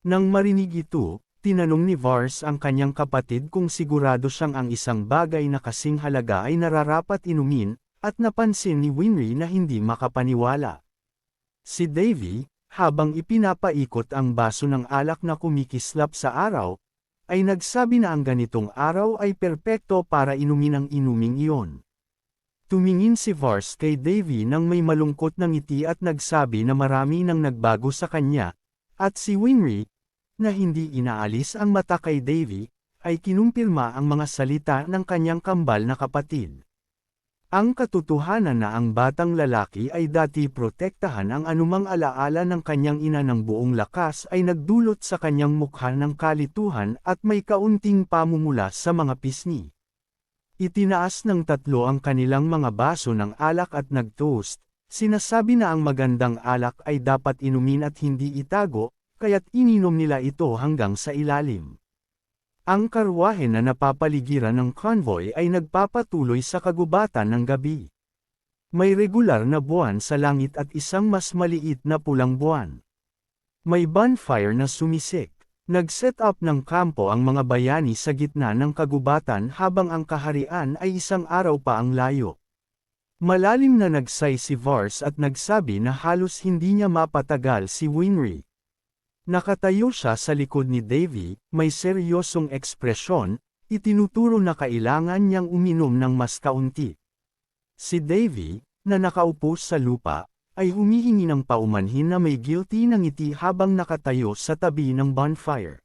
Nang marinig ito, tinanong ni Vars ang kanyang kapatid kung sigurado siyang ang isang bagay na kasing halaga ay nararapat inumin, at napansin ni Winry na hindi makapaniwala. Si Davy, habang ipinapaikot ang baso ng alak na kumikislap sa araw, ay nagsabi na ang ganitong araw ay perpekto para inumin ang inuming iyon. Tumingin si Vars kay Davy nang may malungkot na ngiti at nagsabi na marami nang nagbago sa kanya, at si Winry, na hindi inaalis ang mata kay Davy, ay kinumpirma ang mga salita ng kanyang kambal na kapatid. Ang katotohanan na ang batang lalaki ay dati protektahan ang anumang alaala ng kanyang ina ng buong lakas ay nagdulot sa kanyang mukha ng kalituhan at may kaunting pamumula sa mga pisngi. Itinaas ng tatlo ang kanilang mga baso ng alak at nag-toast. Sinasabi na ang magandang alak ay dapat inumin at hindi itago, kaya't ininom nila ito hanggang sa ilalim. Ang karwahe na napapaligiran ng convoy ay nagpapatuloy sa kagubatan ng gabi. May regular na buwan sa langit at isang mas maliit na pulang buwan. May bonfire na sumisik. Nag-set up ng kampo ang mga bayani sa gitna ng kagubatan habang ang kaharian ay isang araw pa ang layo. Malalim na nagsay si Vars at nagsabi na halos hindi niya mapatagal si Winry. Nakatayo siya sa likod ni Davy, may seryosong ekspresyon, itinuturo na kailangan niyang uminom ng mas kaunti. Si Davy, na nakaupo sa lupa, ay humihingi ng paumanhin na may guilty ng ngiti habang nakatayo sa tabi ng bonfire.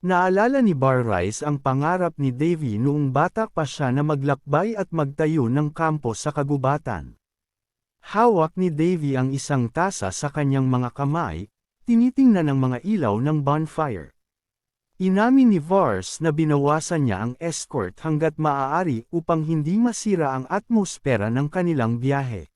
Naalala ni Barrice ang pangarap ni Davy noong bata pa siya na maglakbay at magtayo ng kampo sa kagubatan. Hawak ni Davy ang isang tasa sa kanyang mga kamay, tinitingnan ang mga ilaw ng bonfire. Inamin ni Vars na binawasan niya ang escort hanggat maaari upang hindi masira ang atmosfera ng kanilang biyahe.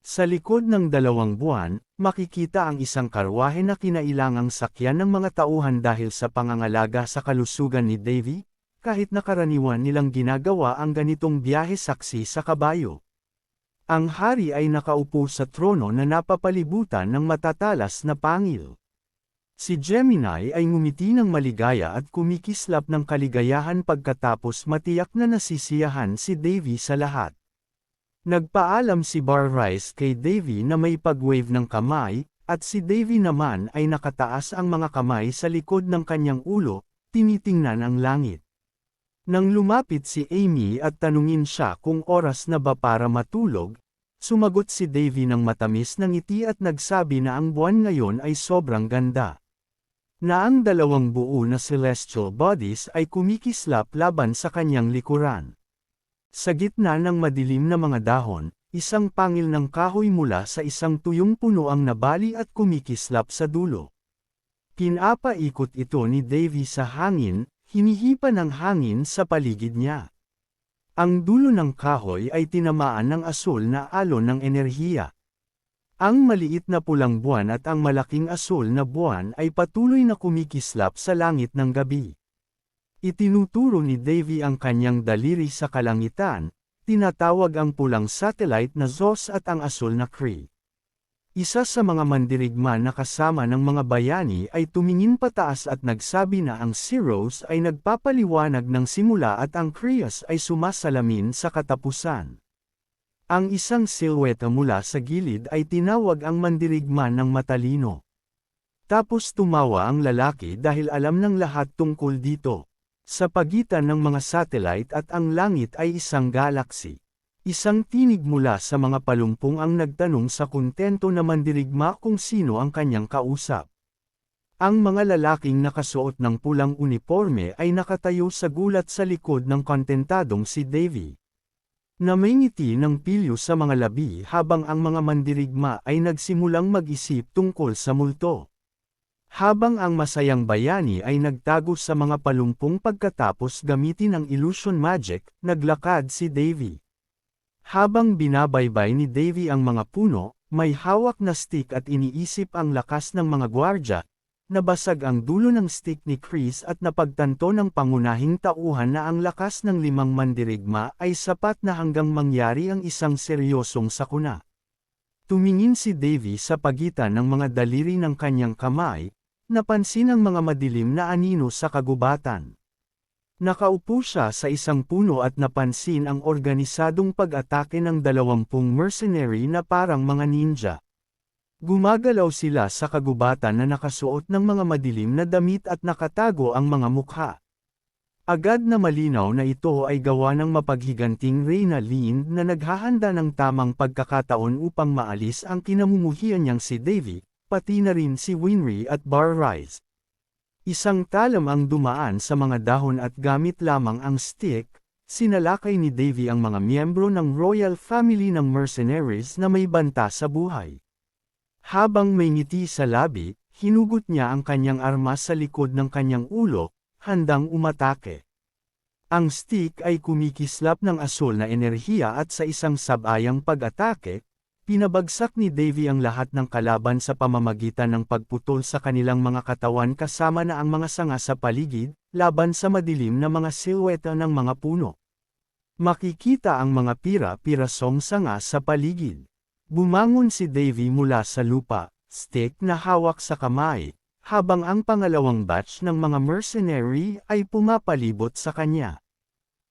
Sa likod ng 2 buwan, makikita ang isang karwahe na kinailangang sakyan ng mga tauhan dahil sa pangangalaga sa kalusugan ni Davy, kahit na karaniwan nilang ginagawa ang ganitong biyahe saksi sa kabayo. Ang hari ay nakaupo sa trono na napapalibutan ng matatalas na pangil. Si Gemini ay ngumiti ng maligaya at kumikislap ng kaligayahan pagkatapos matiyak na nasisiyahan si Davy sa lahat. Nagpaalam si Barrice kay Davy na may pag-wave ng kamay, at si Davy naman ay nakataas ang mga kamay sa likod ng kanyang ulo, tinitingnan ang langit. Nang lumapit si Amy at tanungin siya kung oras na ba para matulog, sumagot si Davy ng matamis na ngiti at nagsabi na ang buwan ngayon ay sobrang ganda. Na ang 2 buo na celestial bodies ay kumikislap laban sa kanyang likuran. Sa gitna ng madilim na mga dahon, isang pangil ng kahoy mula sa isang tuyong puno ang nabali at kumikislap sa dulo. Pinapaikot ito ni Davy sa hangin, hinihipa ng hangin sa paligid niya. Ang dulo ng kahoy ay tinamaan ng asul na alon ng enerhiya. Ang maliit na pulang buwan at ang malaking asul na buwan ay patuloy na kumikislap sa langit ng gabi. Itinuturo ni Davy ang kanyang daliri sa kalangitan, tinatawag ang pulang satellite na Zos at ang asul na Kree. Isa sa mga mandirigma na kasama ng mga bayani ay tumingin pataas at nagsabi na ang Zeros ay nagpapaliwanag ng simula at ang Krees ay sumasalamin sa katapusan. Ang isang silweta mula sa gilid ay tinawag ang mandirigma ng matalino. Tapos tumawa ang lalaki dahil alam ng lahat tungkol dito. Sa pagitan ng mga satellite at ang langit ay isang galaxy. Isang tinig mula sa mga palumpong ang nagtanong sa kontento na mandirigma kung sino ang kanyang kausap. Ang mga lalaking nakasuot ng pulang uniforme ay nakatayo sa gulat sa likod ng kontentadong si Davy. Na may ngiti ng pilyo sa mga labi habang ang mga mandirigma ay nagsimulang mag-isip tungkol sa multo. Habang ang masayang bayani ay nagtago sa mga palumpong pagkatapos gamitin ang illusion magic, naglakad si Davy. Habang binabaybay ni Davy ang mga puno, may hawak na stick at iniisip ang lakas ng mga gwardya, nabasag ang dulo ng stick ni Chris at napagtanto ng pangunahing tauhan na ang lakas ng 5 mandirigma ay sapat na hanggang mangyari ang isang seryosong sakuna. Tumingin si Davy sa pagitan ng mga daliri ng kanyang kamay, napansin ang mga madilim na anino sa kagubatan. Nakaupo siya sa isang puno at napansin ang organisadong pag-atake ng 20 mercenary na parang mga ninja. Gumagalaw sila sa kagubatan na nakasuot ng mga madilim na damit at nakatago ang mga mukha. Agad na malinaw na ito ay gawa ng mapaghiganting Reyna Lind na naghahanda ng tamang pagkakataon upang maalis ang kinamumuhian niyang si Davy, pati na rin si Winry at Barrice. Isang talam ang dumaan sa mga dahon at gamit lamang ang stick, sinalakay ni Davy ang mga miyembro ng royal family ng mercenaries na may banta sa buhay. Habang may ngiti sa labi, hinugot niya ang kanyang armas sa likod ng kanyang ulo, handang umatake. Ang stick ay kumikislap ng asul na enerhiya at sa isang sabayang pag-atake, pinabagsak ni Davy ang lahat ng kalaban sa pamamagitan ng pagputol sa kanilang mga katawan kasama na ang mga sanga sa paligid, laban sa madilim na mga silweta ng mga puno. Makikita ang mga pira-pirasong sanga sa paligid. Bumangon si Davy mula sa lupa, stick na hawak sa kamay, habang ang pangalawang batch ng mga mercenary ay pumapalibot sa kanya.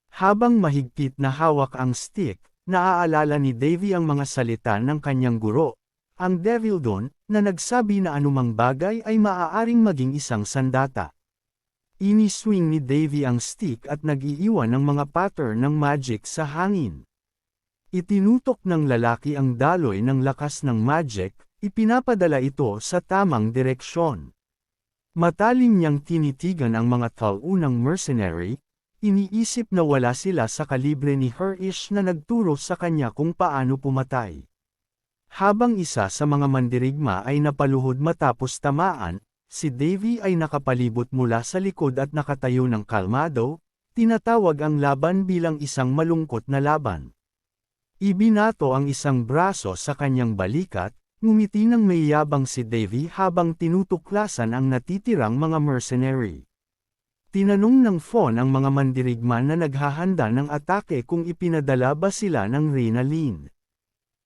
Habang mahigpit na hawak ang stick, naaalala ni Davy ang mga salita ng kanyang guro, ang Devildon, na nagsabi na anumang bagay ay maaaring maging isang sandata. Iniswing ni Davy ang stick at nag-iiwan ng mga pattern ng magic sa hangin. Itinutok ng lalaki ang daloy ng lakas ng magic, ipinapadala ito sa tamang direksyon. Matalim niyang tinitigan ang mga taunang mercenary, iniisip na wala sila sa kalibre ni Herish na nagturo sa kanya kung paano pumatay. Habang isa sa mga mandirigma ay napaluhod matapos tamaan, si Davy ay nakapalibot mula sa likod at nakatayo ng kalmado, tinatawag ang laban bilang isang malungkot na laban. Ibinato ang isang braso sa kanyang balikat, ngumiti ng may yabang si Davy habang tinutuklasan ang natitirang mga mercenary. Tinanong ng Fawn ang mga mandirigma na naghahanda ng atake kung ipinadala ba sila ng Reyna Lynn.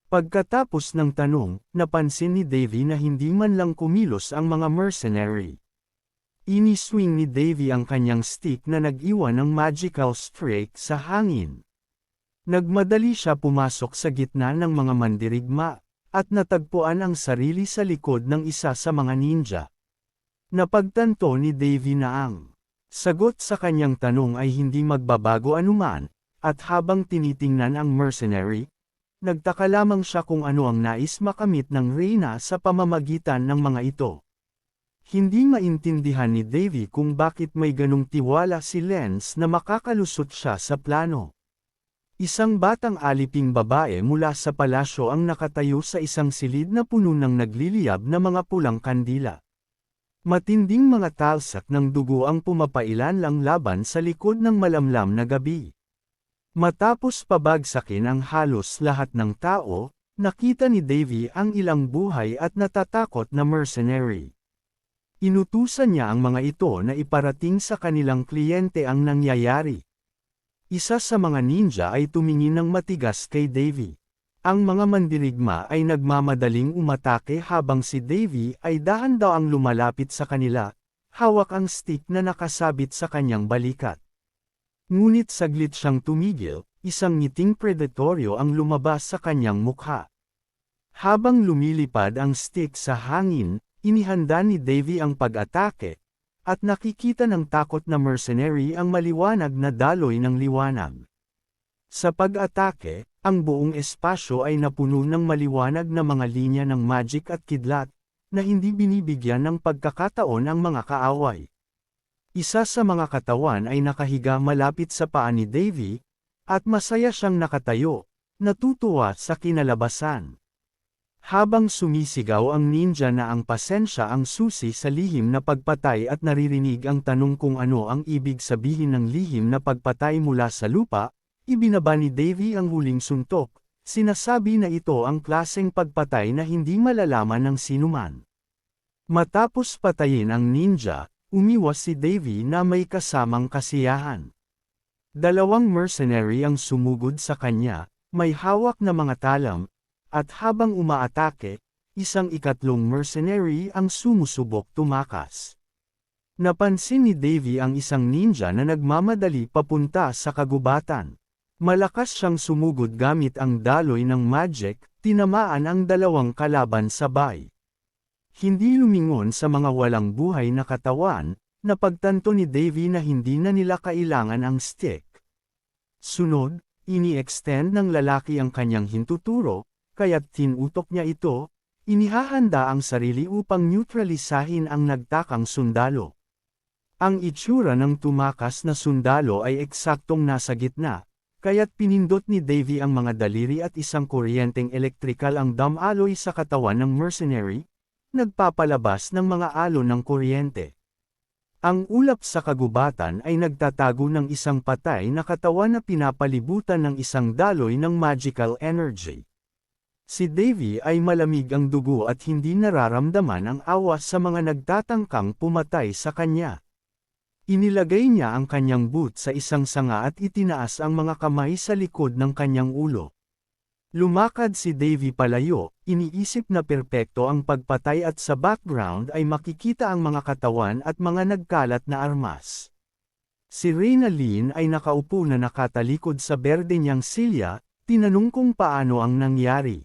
Pagkatapos ng tanong, napansin ni Davy na hindi man lang kumilos ang mga mercenary. Iniswing ni Davy ang kanyang stick na nag-iwan ng magical streak sa hangin. Nagmadali siya pumasok sa gitna ng mga mandirigma, at natagpuan ang sarili sa likod ng isa sa mga ninja. Napagtanto ni Davy na ang sagot sa kanyang tanong ay hindi magbabago anuman, at habang tinitingnan ang mercenary, nagtaka lamang siya kung ano ang nais makamit ng Reyna sa pamamagitan ng mga ito. Hindi maintindihan ni Davy kung bakit may ganong tiwala si Lens na makakalusot siya sa plano. Isang batang aliping babae mula sa palasyo ang nakatayo sa isang silid na puno ng nagliliyab na mga pulang kandila. Matinding mga talsak ng dugo ang pumapailan lang laban sa likod ng malamlam na gabi. Matapos pabagsakin ang halos lahat ng tao, nakita ni Davy ang ilang buhay at natatakot na mercenary. Inutusan niya ang mga ito na iparating sa kanilang kliyente ang nangyayari. Isa sa mga ninja ay tumingin ng matigas kay Davy. Ang mga mandirigma ay nagmamadaling umatake habang si Davy ay dahan-dahang lumalapit sa kanila, hawak ang stick na nakasabit sa kanyang balikat. Ngunit saglit siyang tumigil, isang ngiting predatoryo ang lumabas sa kanyang mukha. Habang lumilipad ang stick sa hangin, inihanda ni Davy ang pag-atake, at nakikita ng takot na mercenary ang maliwanag na daloy ng liwanag. Sa pag-atake, ang buong espasyo ay napuno ng maliwanag na mga linya ng magic at kidlat, na hindi binibigyan ng pagkakataon ang mga kaaway. Isa sa mga katawan ay nakahiga malapit sa paa ni Davy, at masaya siyang nakatayo, natutuwa sa kinalabasan. Habang sumisigaw ang ninja na ang pasensya ang susi sa lihim na pagpatay at naririnig ang tanong kung ano ang ibig sabihin ng lihim na pagpatay mula sa lupa, ibinaba ni Davy ang huling suntok, sinasabi na ito ang klaseng pagpatay na hindi malalaman ng sinuman. Matapos patayin ang ninja, umiwas si Davy na may kasamang kasiyahan. Dalawang mercenary ang sumugod sa kanya, may hawak na mga talam, at habang umaatake, isang ikatlong mercenary ang sumusubok tumakas. Napansin ni Davy ang isang ninja na nagmamadali papunta sa kagubatan. Malakas siyang sumugod gamit ang daloy ng magic, tinamaan ang dalawang kalaban sabay. Hindi lumingon sa mga walang buhay na katawan, napagtanto ni Davy na hindi na nila kailangan ang stick. Sunod, ini-extend ng lalaki ang kanyang hintuturo, kaya't tinutok niya ito, inihahanda ang sarili upang neutralisahin ang nagtakang sundalo. Ang itsura ng tumakas na sundalo ay eksaktong nasa gitna, kaya't pinindot ni Davy ang mga daliri at isang kuryenteng elektrikal ang dumaloy sa katawan ng mercenary, nagpapalabas ng mga alon ng kuryente. Ang ulap sa kagubatan ay nagtatago ng isang patay na katawan na pinapalibutan ng isang daloy ng magical energy. Si Davy ay malamig ang dugo at hindi nararamdaman ang awa sa mga nagtatangkang pumatay sa kanya. Inilagay niya ang kanyang boot sa isang sanga at itinaas ang mga kamay sa likod ng kanyang ulo. Lumakad si Davy palayo, iniisip na perpekto ang pagpatay at sa background ay makikita ang mga katawan at mga nagkalat na armas. Si Reyna Lynn ay nakaupo na nakatalikod sa berde niyang silya, tinanong kung paano ang nangyari.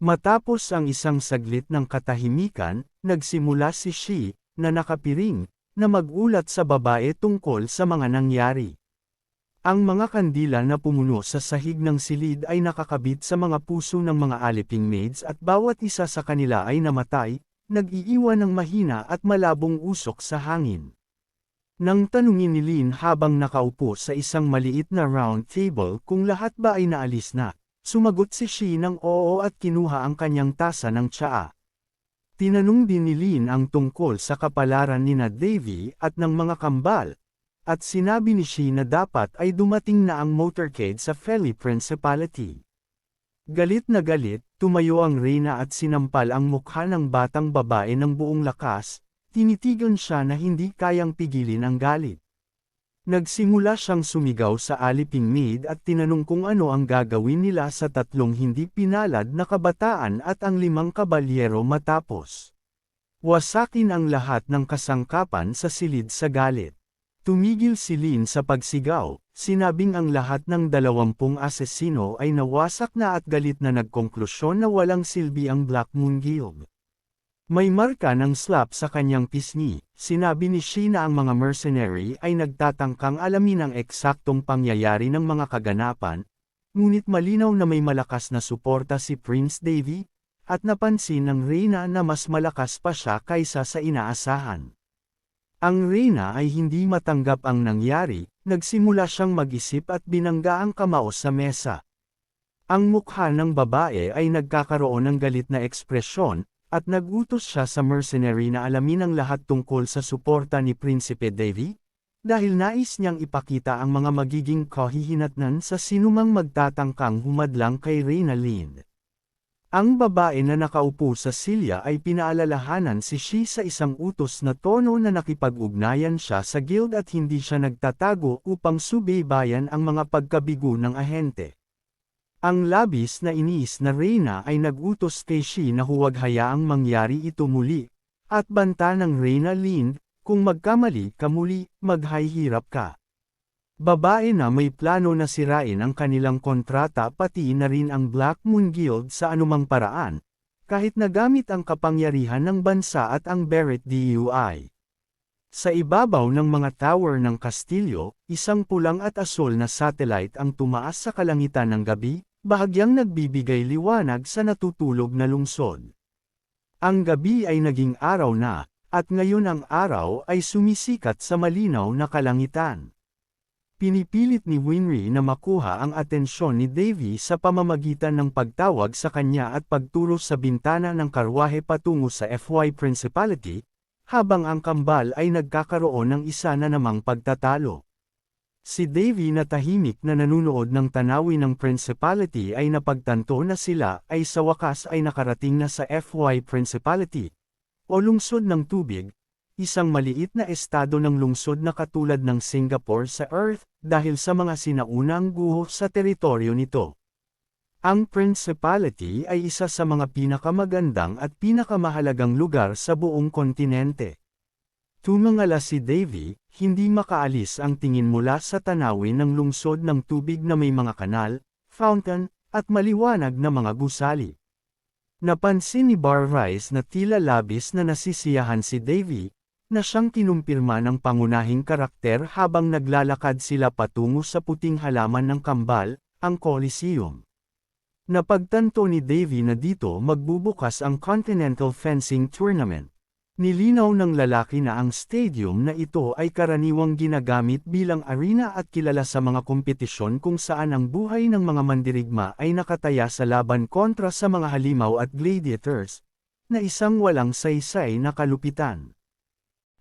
Matapos ang isang saglit ng katahimikan, nagsimula si She, na nakapiring, na magulat sa babae tungkol sa mga nangyari. Ang mga kandila na pumuno sa sahig ng silid ay nakakabit sa mga puso ng mga aliping maids at bawat isa sa kanila ay namatay, nag-iiwan ng mahina at malabong usok sa hangin. Nang tanungin ni Lynn habang nakaupo sa isang maliit na round table kung lahat ba ay naalis na, sumagot si She ng oo at kinuha ang kanyang tasa ng tsaa. Tinanong din ni Lynn ang tungkol sa kapalaran nina Davy at ng mga kambal, at sinabi ni She na dapat ay dumating na ang motorcade sa Feli Principality. Galit na galit, tumayo ang Reyna at sinampal ang mukha ng batang babae ng buong lakas, tinitigan siya na hindi kayang pigilin ang galit. Nagsimula siyang sumigaw sa aliping maid at tinanong kung ano ang gagawin nila sa tatlong hindi pinalad na kabataan at ang 5 kabalyero matapos. Wasakin ang lahat ng kasangkapan sa silid sa galit. Tumigil si Lynn sa pagsigaw, sinabing ang lahat ng 20 asesino ay nawasak na at galit na nagkonklusyon na walang silbi ang Black Moon Guild. May marka ng slap sa kanyang pisngi, sinabi ni She na ang mga mercenary ay nagtatangkang alamin ang eksaktong pangyayari ng mga kaganapan, ngunit malinaw na may malakas na suporta si Prince Davy, at napansin ng Reyna na mas malakas pa siya kaysa sa inaasahan. Ang Reyna ay hindi matanggap ang nangyari, nagsimula siyang mag-isip at binangga ang kamao sa mesa. Ang mukha ng babae ay nagkakaroon ng galit na ekspresyon, at nagutos siya sa mercenary na alamin ang lahat tungkol sa suporta ni Prinsipe Davy, dahil nais niyang ipakita ang mga magiging kahihinatnan sa sinumang magtatangkang humadlang kay Reyna Lynn. Ang babae na nakaupo sa silya ay pinaalalahanan si She sa isang utos na tono na nakipag-ugnayan siya sa guild at hindi siya nagtatago upang subaybayan ang mga pagkabigo ng ahente. Ang labis na inis na Reyna ay nagutos kay She na huwag hayaang mangyari ito muli, at banta ng Reyna Lynn, kung magkamali ka muli, maghahirap ka. Babae na may plano na sirain ang kanilang kontrata pati na rin ang Black Moon Guild sa anumang paraan, kahit nagamit ang kapangyarihan ng bansa at ang Barrett DUI. Sa ibabaw ng mga tower ng kastilyo, isang pulang at asol na satellite ang tumaas sa kalangitan ng gabi, bahagyang nagbibigay liwanag sa natutulog na lungsod. Ang gabi ay naging araw na, at ngayon ang araw ay sumisikat sa malinaw na kalangitan. Pinipilit ni Winry na makuha ang atensyon ni Davy sa pamamagitan ng pagtawag sa kanya at pagturo sa bintana ng karwahe patungo sa FY Principality, habang ang kambal ay nagkakaroon ng isa na namang pagtatalo. Si Davy na tahimik na nanunood ng tanawin ng Principality ay napagtanto na sila ay sa wakas ay nakarating na sa FY Principality, o lungsod ng tubig, isang maliit na estado ng lungsod na katulad ng Singapore sa Earth, dahil sa mga sinaunang guho sa teritoryo nito. Ang Principality ay isa sa mga pinakamagandang at pinakamahalagang lugar sa buong kontinente. Tumangala si Davy, hindi makaalis ang tingin mula sa tanawin ng lungsod ng tubig na may mga kanal, fountain, at maliwanag na mga gusali. Napansin ni Bar Rice na tila labis na nasisiyahan si Davy, na siyang kinumpirma ng pangunahing karakter habang naglalakad sila patungo sa puting halaman ng kambal, ang Coliseum. Napagtanto ni Davy na dito magbubukas ang Continental Fencing Tournament. Nilinaw ng lalaki na ang stadium na ito ay karaniwang ginagamit bilang arena at kilala sa mga kompetisyon kung saan ang buhay ng mga mandirigma ay nakataya sa laban kontra sa mga halimaw at gladiators, na isang walang saysay na kalupitan.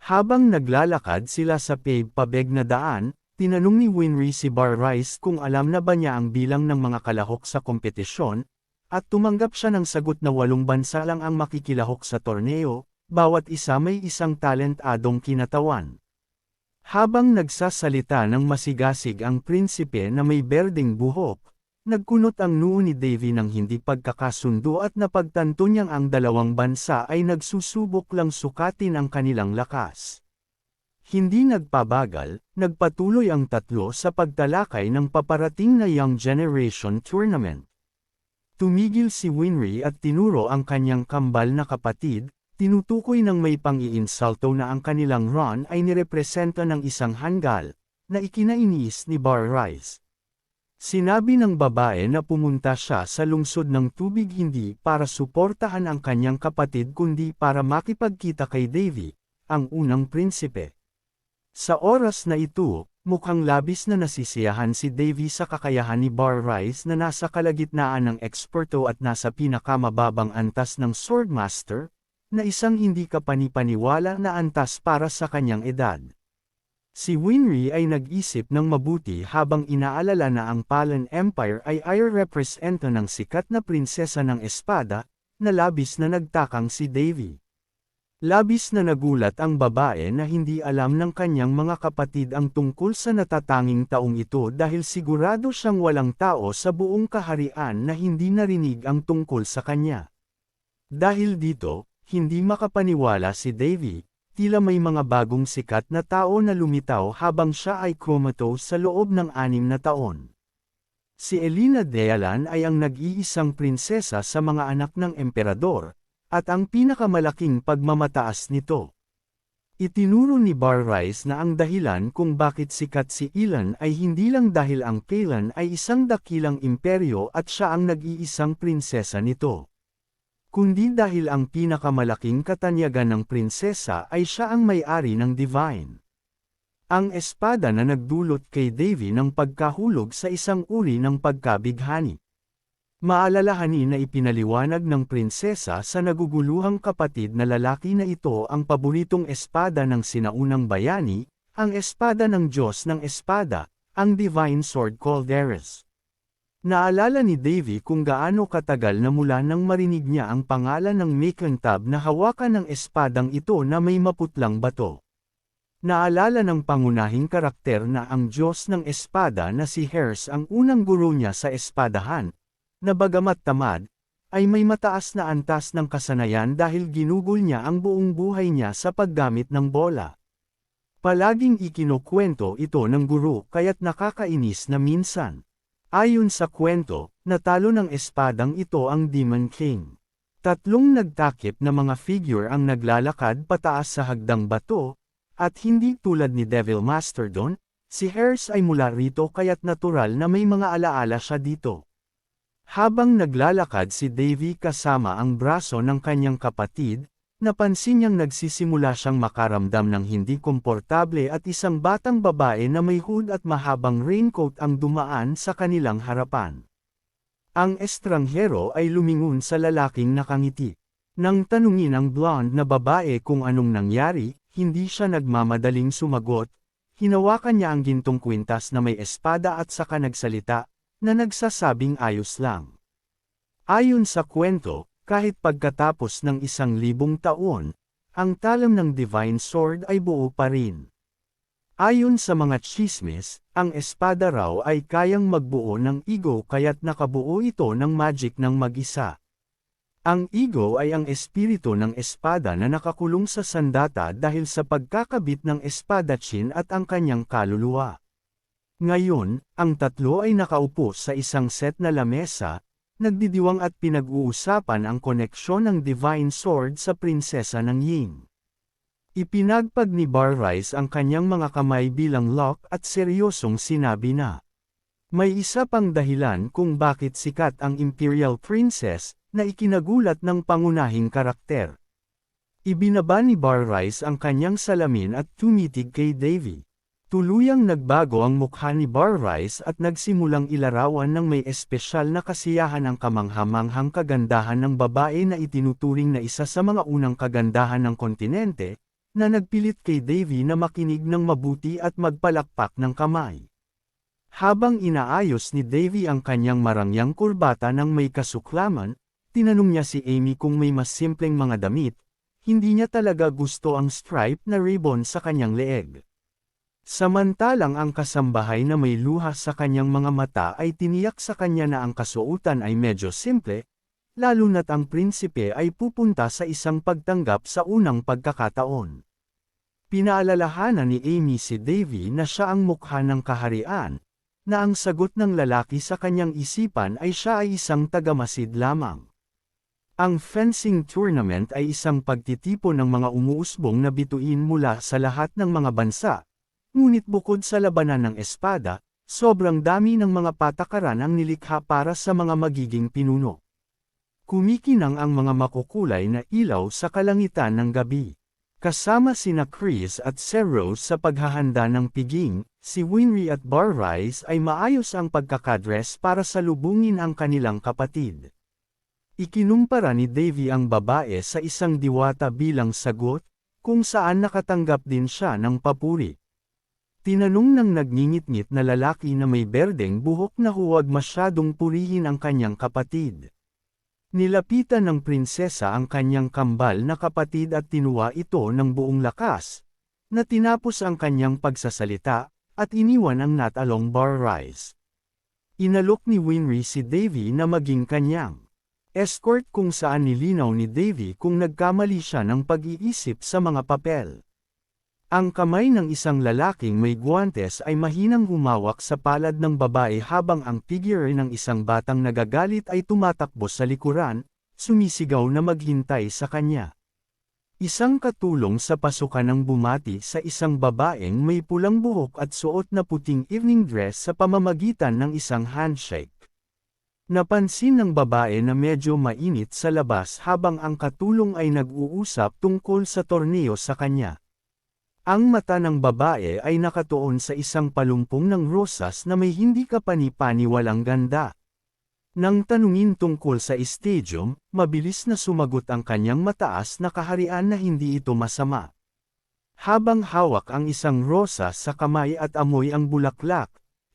Habang naglalakad sila sa pabeg na daan, tinanong ni Winry si Bar Rice kung alam na ba niya ang bilang ng mga kalahok sa kompetisyon, at tumanggap siya ng sagot na 8 bansa lang ang makikilahok sa torneo. Bawat isa may isang talentadong kinatawan. Habang nagsasalita ng masigasig ang prinsipe na may berdeng buhok, nagkunot ang noo ni Davy ng hindi pagkakasundo at napagtanto niyang ang dalawang bansa ay nagsusubok lang sukatin ang kanilang lakas. Hindi nagpabagal, nagpatuloy ang tatlo sa pagtalakay ng paparating na Young Generation Tournament. Tumigil si Winry at tinuro ang kanyang kambal na kapatid. Tinutukoy ng may pang-iinsulto na ang kanilang run ay nirepresenta ng isang hanggal, na ikinainiis ni Bar Rice. Sinabi ng babae na pumunta siya sa lungsod ng tubig hindi para suportahan ang kanyang kapatid kundi para makipagkita kay Davy, ang unang prinsipe. Sa oras na ito, mukhang labis na nasisiyahan si Davy sa kakayahan ni Bar Rice na nasa kalagitnaan ng eksperto at nasa pinakamababang antas ng Swordmaster, na isang hindi kapanipaniwala na antas para sa kanyang edad. Si Winry ay nag-isip ng mabuti habang inaalala na ang Palan Empire ay representa ng sikat na prinsesa ng espada, na labis na nagtakang si Davy. Labis na nagulat ang babae na hindi alam ng kanyang mga kapatid ang tungkol sa natatanging taong ito dahil sigurado siyang walang tao sa buong kaharian na hindi narinig ang tungkol sa kanya. Dahil dito, hindi makapaniwala si Davy, tila may mga bagong sikat na tao na lumitaw habang siya ay comatose sa loob ng 6 na taon. Si Elena Dealan ay ang nag-iisang prinsesa sa mga anak ng emperador, at ang pinakamalaking pagmamataas nito. Itinuro ni Bar Rice na ang dahilan kung bakit sikat si Ilan ay hindi lang dahil ang Palan ay isang dakilang imperyo at siya ang nag-iisang prinsesa nito. Kundi dahil ang pinakamalaking katanyagan ng prinsesa ay siya ang may-ari ng divine. Ang espada na nagdulot kay Davy ng pagkahulog sa isang uri ng pagkabighani. Maalalahanin na ipinaliwanag ng prinsesa sa naguguluhang kapatid na lalaki na ito ang paboritong espada ng sinaunang bayani, ang espada ng Diyos ng Espada, ang Divine Sword Calderes. Naalala ni Davy kung gaano katagal na mula nang marinig niya ang pangalan ng Macintab na hawakan ng espadang ito na may maputlang bato. Naalala ng pangunahing karakter na ang Diyos ng Espada na si Herse ang unang guro niya sa espadahan, na bagamat tamad, ay may mataas na antas ng kasanayan dahil ginugol niya ang buong buhay niya sa paggamit ng bola. Palaging ikinukwento ito ng guro kaya't nakakainis na minsan. Ayon sa kwento, natalo ng espadang ito ang Demon King. 3 nagtakip na mga figure ang naglalakad pataas sa hagdang bato, at hindi tulad ni Devil Mastodon, si Herse ay mula rito kaya't natural na may mga alaala siya dito. Habang naglalakad si Davy kasama ang braso ng kanyang kapatid, napansin niyang nagsisimula siyang makaramdam ng hindi komportable at isang batang babae na may hood at mahabang raincoat ang dumaan sa kanilang harapan. Ang estranghero ay lumingon sa lalaking nakangiti. Nang tanungin ang blonde na babae kung anong nangyari, hindi siya nagmamadaling sumagot, hinawakan niya ang gintong kwintas na may espada at saka nagsalita, na nagsasabing ayos lang. Ayon sa kwento, kahit pagkatapos ng 1,000 taon, ang talam ng Divine Sword ay buo pa rin. Ayon sa mga chismis, ang espada raw ay kayang magbuo ng ego kaya't nakabuo ito ng magic ng mag-isa. Ang ego ay ang espiritu ng espada na nakakulong sa sandata dahil sa pagkakabit ng espadachin at ang kanyang kaluluwa. Ngayon, ang tatlo ay nakaupo sa isang set na lamesa, nagdidiwang at pinag-uusapan ang koneksyon ng Divine Sword sa prinsesa ng Ying. Ipinagpag ni Bar Rice ang kanyang mga kamay bilang lock at seryosong sinabi na, may isa pang dahilan kung bakit sikat ang Imperial Princess, na ikinagulat ng pangunahing karakter. Ibinaba ni Barrice ang kanyang salamin at tumitig kay Davy. Tuluyang nagbago ang mukha ni Barrice at nagsimulang ilarawan ng may espesyal na kasiyahan ang kamangha-manghang kagandahan ng babae na itinuturing na isa sa mga unang kagandahan ng kontinente, na nagpilit kay Davy na makinig ng mabuti at magpalakpak ng kamay. Habang inaayos ni Davy ang kanyang marangyang kurbata ng may kasuklaman, tinanong niya si Amy kung may mas simpleng mga damit. Hindi niya talaga gusto ang stripe na ribbon sa kanyang leeg. Samantalang ang kasambahay na may luha sa kanyang mga mata ay tiniyak sa kanya na ang kasuotan ay medyo simple, lalo na't ang prinsipe ay pupunta sa isang pagtanggap sa unang pagkakataon. Pinaalalahanan ni Amy si Davy na siya ang mukha ng kaharian, na ang sagot ng lalaki sa kanyang isipan ay siya ay isang tagamasid lamang. Ang fencing tournament ay isang pagtitipon ng mga umuusbong na bituin mula sa lahat ng mga bansa, ngunit bukod sa labanan ng espada, sobrang dami ng mga patakaran ang nilikha para sa mga magiging pinuno. Kumikinang ang mga makukulay na ilaw sa kalangitan ng gabi. Kasama sina Chris at Sir Rose sa paghahanda ng piging, si Winry at Barrice ay maayos ang pagkakadress para salubungin ang kanilang kapatid. Ikinumpara ni Davy ang babae sa isang diwata bilang sagot, kung saan nakatanggap din siya ng papuri. Tinanong ng nagngingit-ngit na lalaki na may berdeng buhok na huwag masyadong purihin ang kanyang kapatid. Nilapitan ng prinsesa ang kanyang kambal na kapatid at tinuwa ito ng buong lakas, na tinapos ang kanyang pagsasalita, at iniwan ang natalong Barrice. Inalok ni Winry si Davy na maging kanyang escort kung saan nilinaw ni Davy kung nagkamali siya ng pag-iisip sa mga papel. Ang kamay ng isang lalaking may guwantes ay mahinang humawak sa palad ng babae habang ang figure ng isang batang nagagalit ay tumatakbo sa likuran, sumisigaw na maghintay sa kanya. Isang katulong sa pasukan ng bumati sa isang babaeng may pulang buhok at suot na puting evening dress sa pamamagitan ng isang handshake. Napansin ng babae na medyo mainit sa labas habang ang katulong ay nag-uusap tungkol sa torneo sa kanya. Ang mata ng babae ay nakatuon sa isang palumpong ng rosas na may hindi kapani-paniwalang ganda. Nang tanungin tungkol sa stadium, mabilis na sumagot ang kanyang mataas na kaharian na hindi ito masama. Habang hawak ang isang rosas sa kamay at amoy ang bulaklak,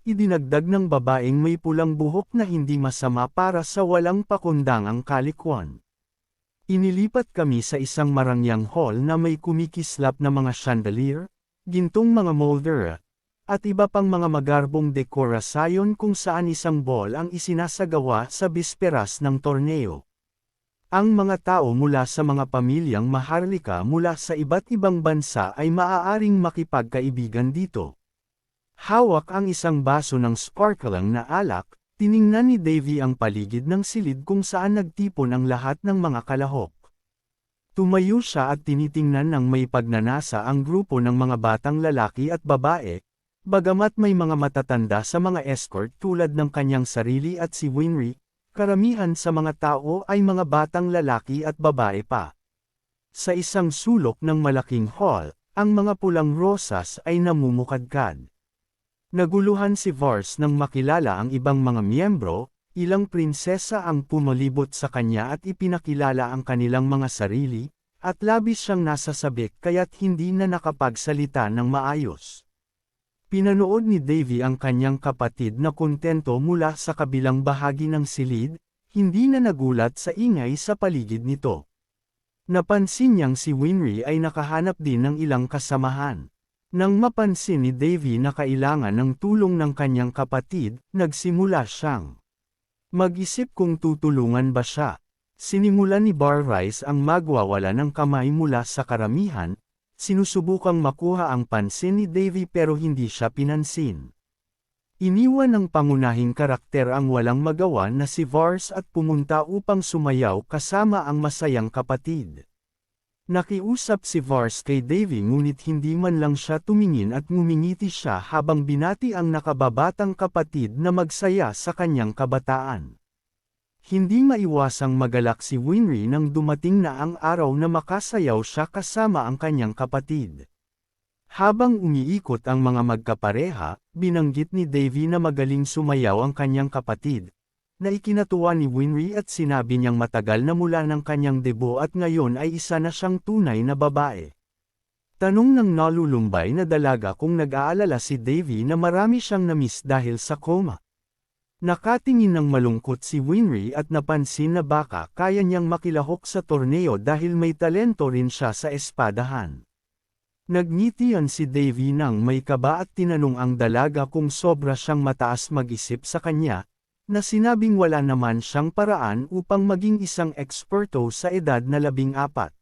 idinagdag ng babaeng may pulang buhok na hindi masama para sa walang pakundangang kalikwan. Inilipat kami sa isang marangyang hall na may kumikislap na mga chandelier, gintong mga molder, at iba pang mga magarbong dekorasyon kung saan isang ball ang isinasagawa sa bisperas ng torneo. Ang mga tao mula sa mga pamilyang maharlika mula sa iba't ibang bansa ay maaaring makipagkaibigan dito. Hawak ang isang baso ng sparkling na alak, tiningnan ni Davy ang paligid ng silid kung saan nagtipon ang lahat ng mga kalahok. Tumayo siya at tinitingnan ng may pagnanasa ang grupo ng mga batang lalaki at babae, bagamat may mga matatanda sa mga escort tulad ng kanyang sarili at si Winry, karamihan sa mga tao ay mga batang lalaki at babae pa. Sa isang sulok ng malaking hall, ang mga pulang rosas ay namumukadkad. Naguluhan si Vars nang makilala ang ibang mga miyembro, ilang prinsesa ang pumalibot sa kanya at ipinakilala ang kanilang mga sarili, at labis siyang nasasabik kaya't hindi na nakapagsalita ng maayos. Pinanood ni Davy ang kanyang kapatid na kontento mula sa kabilang bahagi ng silid, hindi na nagulat sa ingay sa paligid nito. Napansin niyang si Winry ay nakahanap din ng ilang kasamahan. Nang mapansin ni Davy na kailangan ng tulong ng kanyang kapatid, nagsimula siyang mag-isip kung tutulungan ba siya. Sinimulan ni Barrice ang magwawala ng kamay mula sa karamihan, sinusubukang makuha ang pansin ni Davy pero hindi siya pinansin. Iniwan ng pangunahing karakter ang walang magawa na si Vars at pumunta upang sumayaw kasama ang masayang kapatid. Nakiusap si Vars kay Davy ngunit hindi man lang siya tumingin at ngumingiti siya habang binati ang nakababatang kapatid na magsaya sa kanyang kabataan. Hindi maiwasang magalak si Winry nang dumating na ang araw na makasayaw siya kasama ang kanyang kapatid. Habang umiikot ang mga magkapareha, binanggit ni Davy na magaling sumayaw ang kanyang kapatid, na ikinatuwa ni Winry at sinabi niyang matagal na mula ng kanyang debo at ngayon ay isa na siyang tunay na babae. Tanong ng nalulumbay na dalaga kung nag-aalala si Davy na marami siyang na-miss dahil sa coma. Nakatingin ng malungkot si Winry at napansin na baka kaya niyang makilahok sa torneo dahil may talento rin siya sa espadahan. Nagngitian si Davy nang may kaba at tinanong ang dalaga kung sobra siyang mataas mag-isip sa kanya, na sinabing wala naman siyang paraan upang maging isang eksperto sa edad na 14.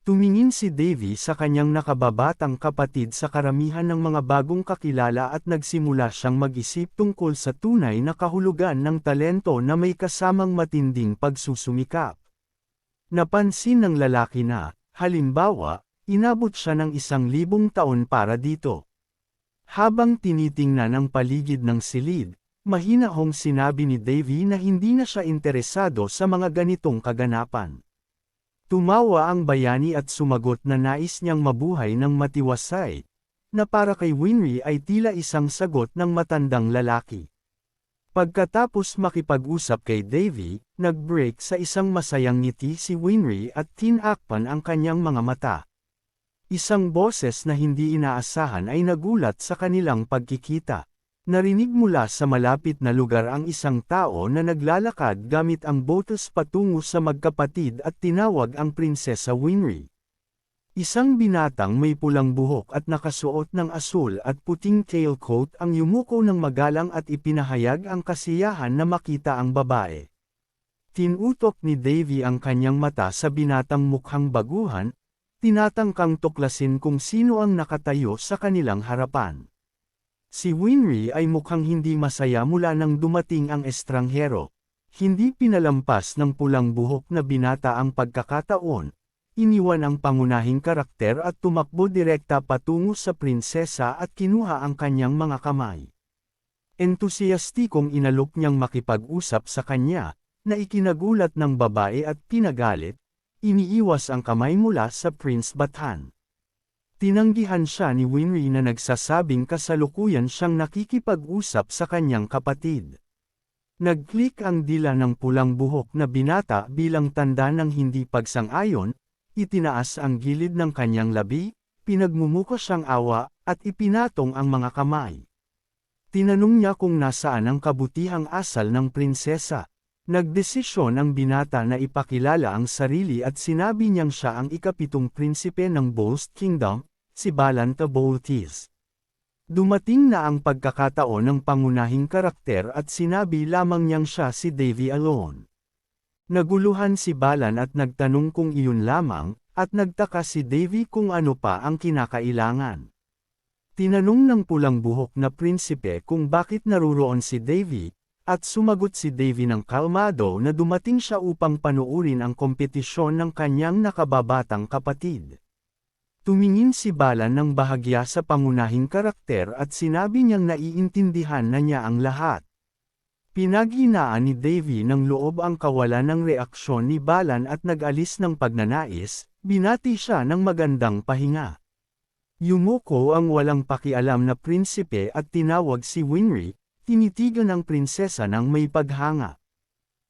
Tumingin si Davy sa kanyang nakababatang kapatid sa karamihan ng mga bagong kakilala at nagsimula siyang mag-isip tungkol sa tunay na kahulugan ng talento na may kasamang matinding pagsusumikap. Napansin ng lalaki na, halimbawa, inabot siya ng 1,000 taon para dito. Habang tinitingnan ang paligid ng silid, mahinahong sinabi ni Davy na hindi na siya interesado sa mga ganitong kaganapan. Tumawa ang bayani at sumagot na nais niyang mabuhay ng matiwasay, na para kay Winry ay tila isang sagot ng matandang lalaki. Pagkatapos makipag-usap kay Davy, nag-break sa isang masayang ngiti si Winry at tinakpan ang kanyang mga mata. Isang boses na hindi inaasahan ay nagulat sa kanilang pagkikita. Narinig mula sa malapit na lugar ang isang tao na naglalakad gamit ang botes patungo sa magkapatid at tinawag ang Prinsesa Winry. Isang binatang may pulang buhok at nakasuot ng asul at puting tailcoat ang yumuko ng magalang at ipinahayag ang kasiyahan na makita ang babae. Tinutok ni Davy ang kanyang mata sa binatang mukhang baguhan, tinatangkang tuklasin kung sino ang nakatayo sa kanilang harapan. Si Winry ay mukhang hindi masaya mula nang dumating ang estranghero. Hindi pinalampas ng pulang buhok na binata ang pagkakataon, iniwan ang pangunahing karakter at tumakbo direkta patungo sa prinsesa at kinuha ang kanyang mga kamay. Entusiastikong inalok niyang makipag-usap sa kanya, na ikinagulat ng babae at pinagalit, iniiwas ang kamay mula sa Prince Bathan. Tinanggihan siya ni Winry na nagsasabing kasalukuyan siyang nakikipag-usap sa kanyang kapatid. Nag-click ang dila ng pulang buhok na binata bilang tanda ng hindi pagsang-ayon, itinaas ang gilid ng kanyang labi, pinagmumuka siyang awa, at ipinatong ang mga kamay. Tinanong niya kung nasaan ang kabutihang asal ng prinsesa. Nagdesisyon ang binata na ipakilala ang sarili at sinabi niyang siya ang ika-7 prinsipe ng Bost Kingdom, si Balan Taboltis. Dumating na ang pagkakataon ng pangunahing karakter at sinabi lamang niyang siya si Davy alone. Naguluhan si Balan at nagtanong kung iyon lamang, at nagtaka si Davy kung ano pa ang kinakailangan. Tinanong ng pulang buhok na prinsipe kung bakit naruroon si Davy, at sumagot si Davy ng kalmado na dumating siya upang panuurin ang kompetisyon ng kanyang nakababatang kapatid. Tumingin si Balan ng bahagya sa pangunahing karakter at sinabi niyang naiintindihan na niya ang lahat. Pinaghinaan ni Davy ng loob ang kawalan ng reaksyon ni Balan at nag-alis ng pagnanais, binati siya ng magandang pahinga. Yumuko ang walang pakialam na prinsipe at tinawag si Winry, tinitigan ng prinsesa ng may paghanga.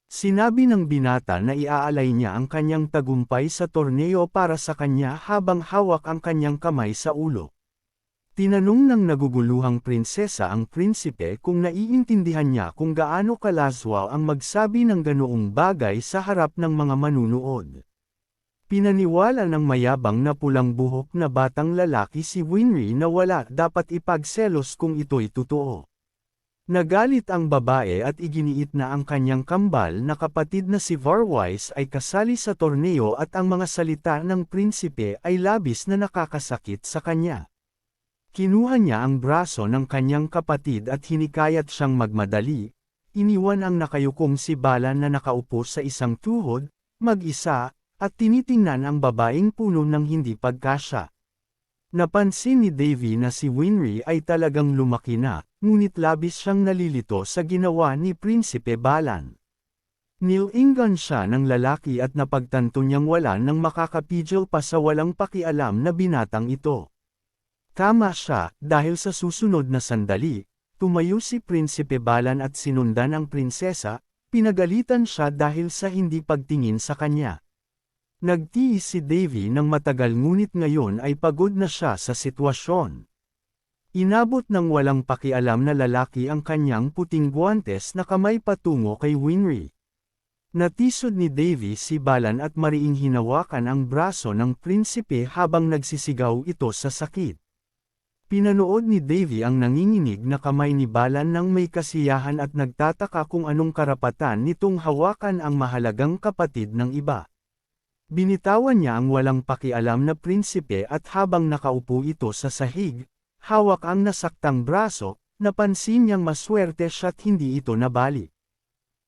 Sinabi ng binata na iaalay niya ang kanyang tagumpay sa torneo para sa kanya habang hawak ang kanyang kamay sa ulo. Tinanong ng naguguluhang prinsesa ang prinsipe kung naiintindihan niya kung gaano kalaswa ang magsabi ng ganoong bagay sa harap ng mga manunood. Pinaniwala ng mayabang na pulang buhok na batang lalaki si Winry na wala dapat ipagselos kung ito'y totoo. Nagalit ang babae at iginiit na ang kanyang kambal na kapatid na si Varwise ay kasali sa torneo at ang mga salita ng prinsipe ay labis na nakakasakit sa kanya. Kinuha niya ang braso ng kanyang kapatid at hinikayat siyang magmadali, iniwan ang nakayukong si Balan na nakaupo sa isang tuhod, mag-isa, at tinitingnan ang babaeng puno ng hindi pagkasya. Napansin ni Davy na si Winry ay talagang lumaki na, ngunit labis siyang nalilito sa ginawa ni Prinsipe Balan. Nilingan siya ng lalaki at napagtanto niyang wala nang makakapigil pa sa walang pakialam na binatang ito. Tama siya, dahil sa susunod na sandali, tumayo si Prinsipe Balan at sinundan ang prinsesa, pinagalitan siya dahil sa hindi pagtingin sa kanya. Nagtiis si Davy ng matagal ngunit ngayon ay pagod na siya sa sitwasyon. Inabot ng walang pakialam na lalaki ang kanyang puting guwantes na kamay patungo kay Winry. Natisod ni Davy si Balan at mariing hinawakan ang braso ng prinsipe habang nagsisigaw ito sa sakit. Pinanood ni Davy ang nanginginig na kamay ni Balan nang may kasiyahan at nagtataka kung anong karapatan nitong hawakan ang mahalagang kapatid ng iba. Binitawan niya ang walang pakialam na prinsipe at habang nakaupo ito sa sahig, hawak ang nasaktang braso, napansin niyang maswerte siya't hindi ito nabali.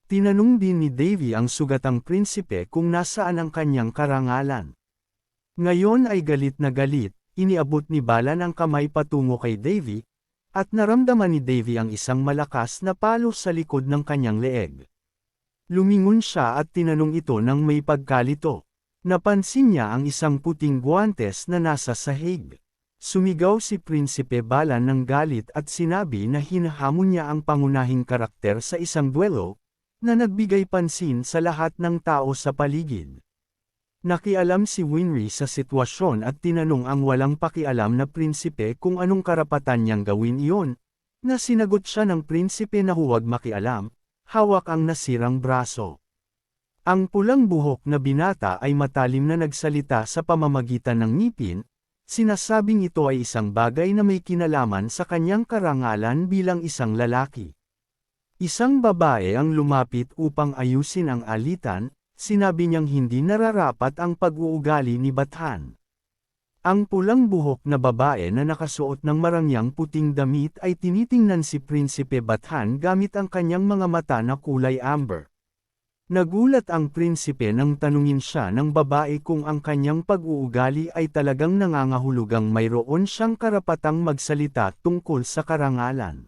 Tinanong din ni Davy ang sugatang prinsipe kung nasaan ang kanyang karangalan. Ngayon ay galit na galit, iniabot ni Balan ang kamay patungo kay Davy, at naramdaman ni Davy ang isang malakas na palo sa likod ng kanyang leeg. Lumingon siya at tinanong ito ng may pagkalito. Napansin niya ang isang puting guwantes na nasa sahig. Sumigaw si Prinsipe Balan ng galit at sinabi na hinahamon niya ang pangunahing karakter sa isang duelo, na nagbigay pansin sa lahat ng tao sa paligid. Nakialam si Winry sa sitwasyon at tinanong ang walang pakialam na prinsipe kung anong karapatan niyang gawin iyon, na sinagot siya ng prinsipe na huwag makialam, hawak ang nasirang braso. Ang pulang buhok na binata ay matalim na nagsalita sa pamamagitan ng ngipin, sinasabing ito ay isang bagay na may kinalaman sa kanyang karangalan bilang isang lalaki. Isang babae ang lumapit upang ayusin ang alitan, sinabi niyang hindi nararapat ang pag-uugali ni Bathan. Ang pulang buhok na babae na nakasuot ng marangyang puting damit ay tinitingnan si Prinsipe Bathan gamit ang kanyang mga mata na kulay amber. Nagulat ang prinsipe nang tanungin siya ng babae kung ang kanyang pag-uugali ay talagang nangangahulugang mayroon siyang karapatang magsalita tungkol sa karangalan.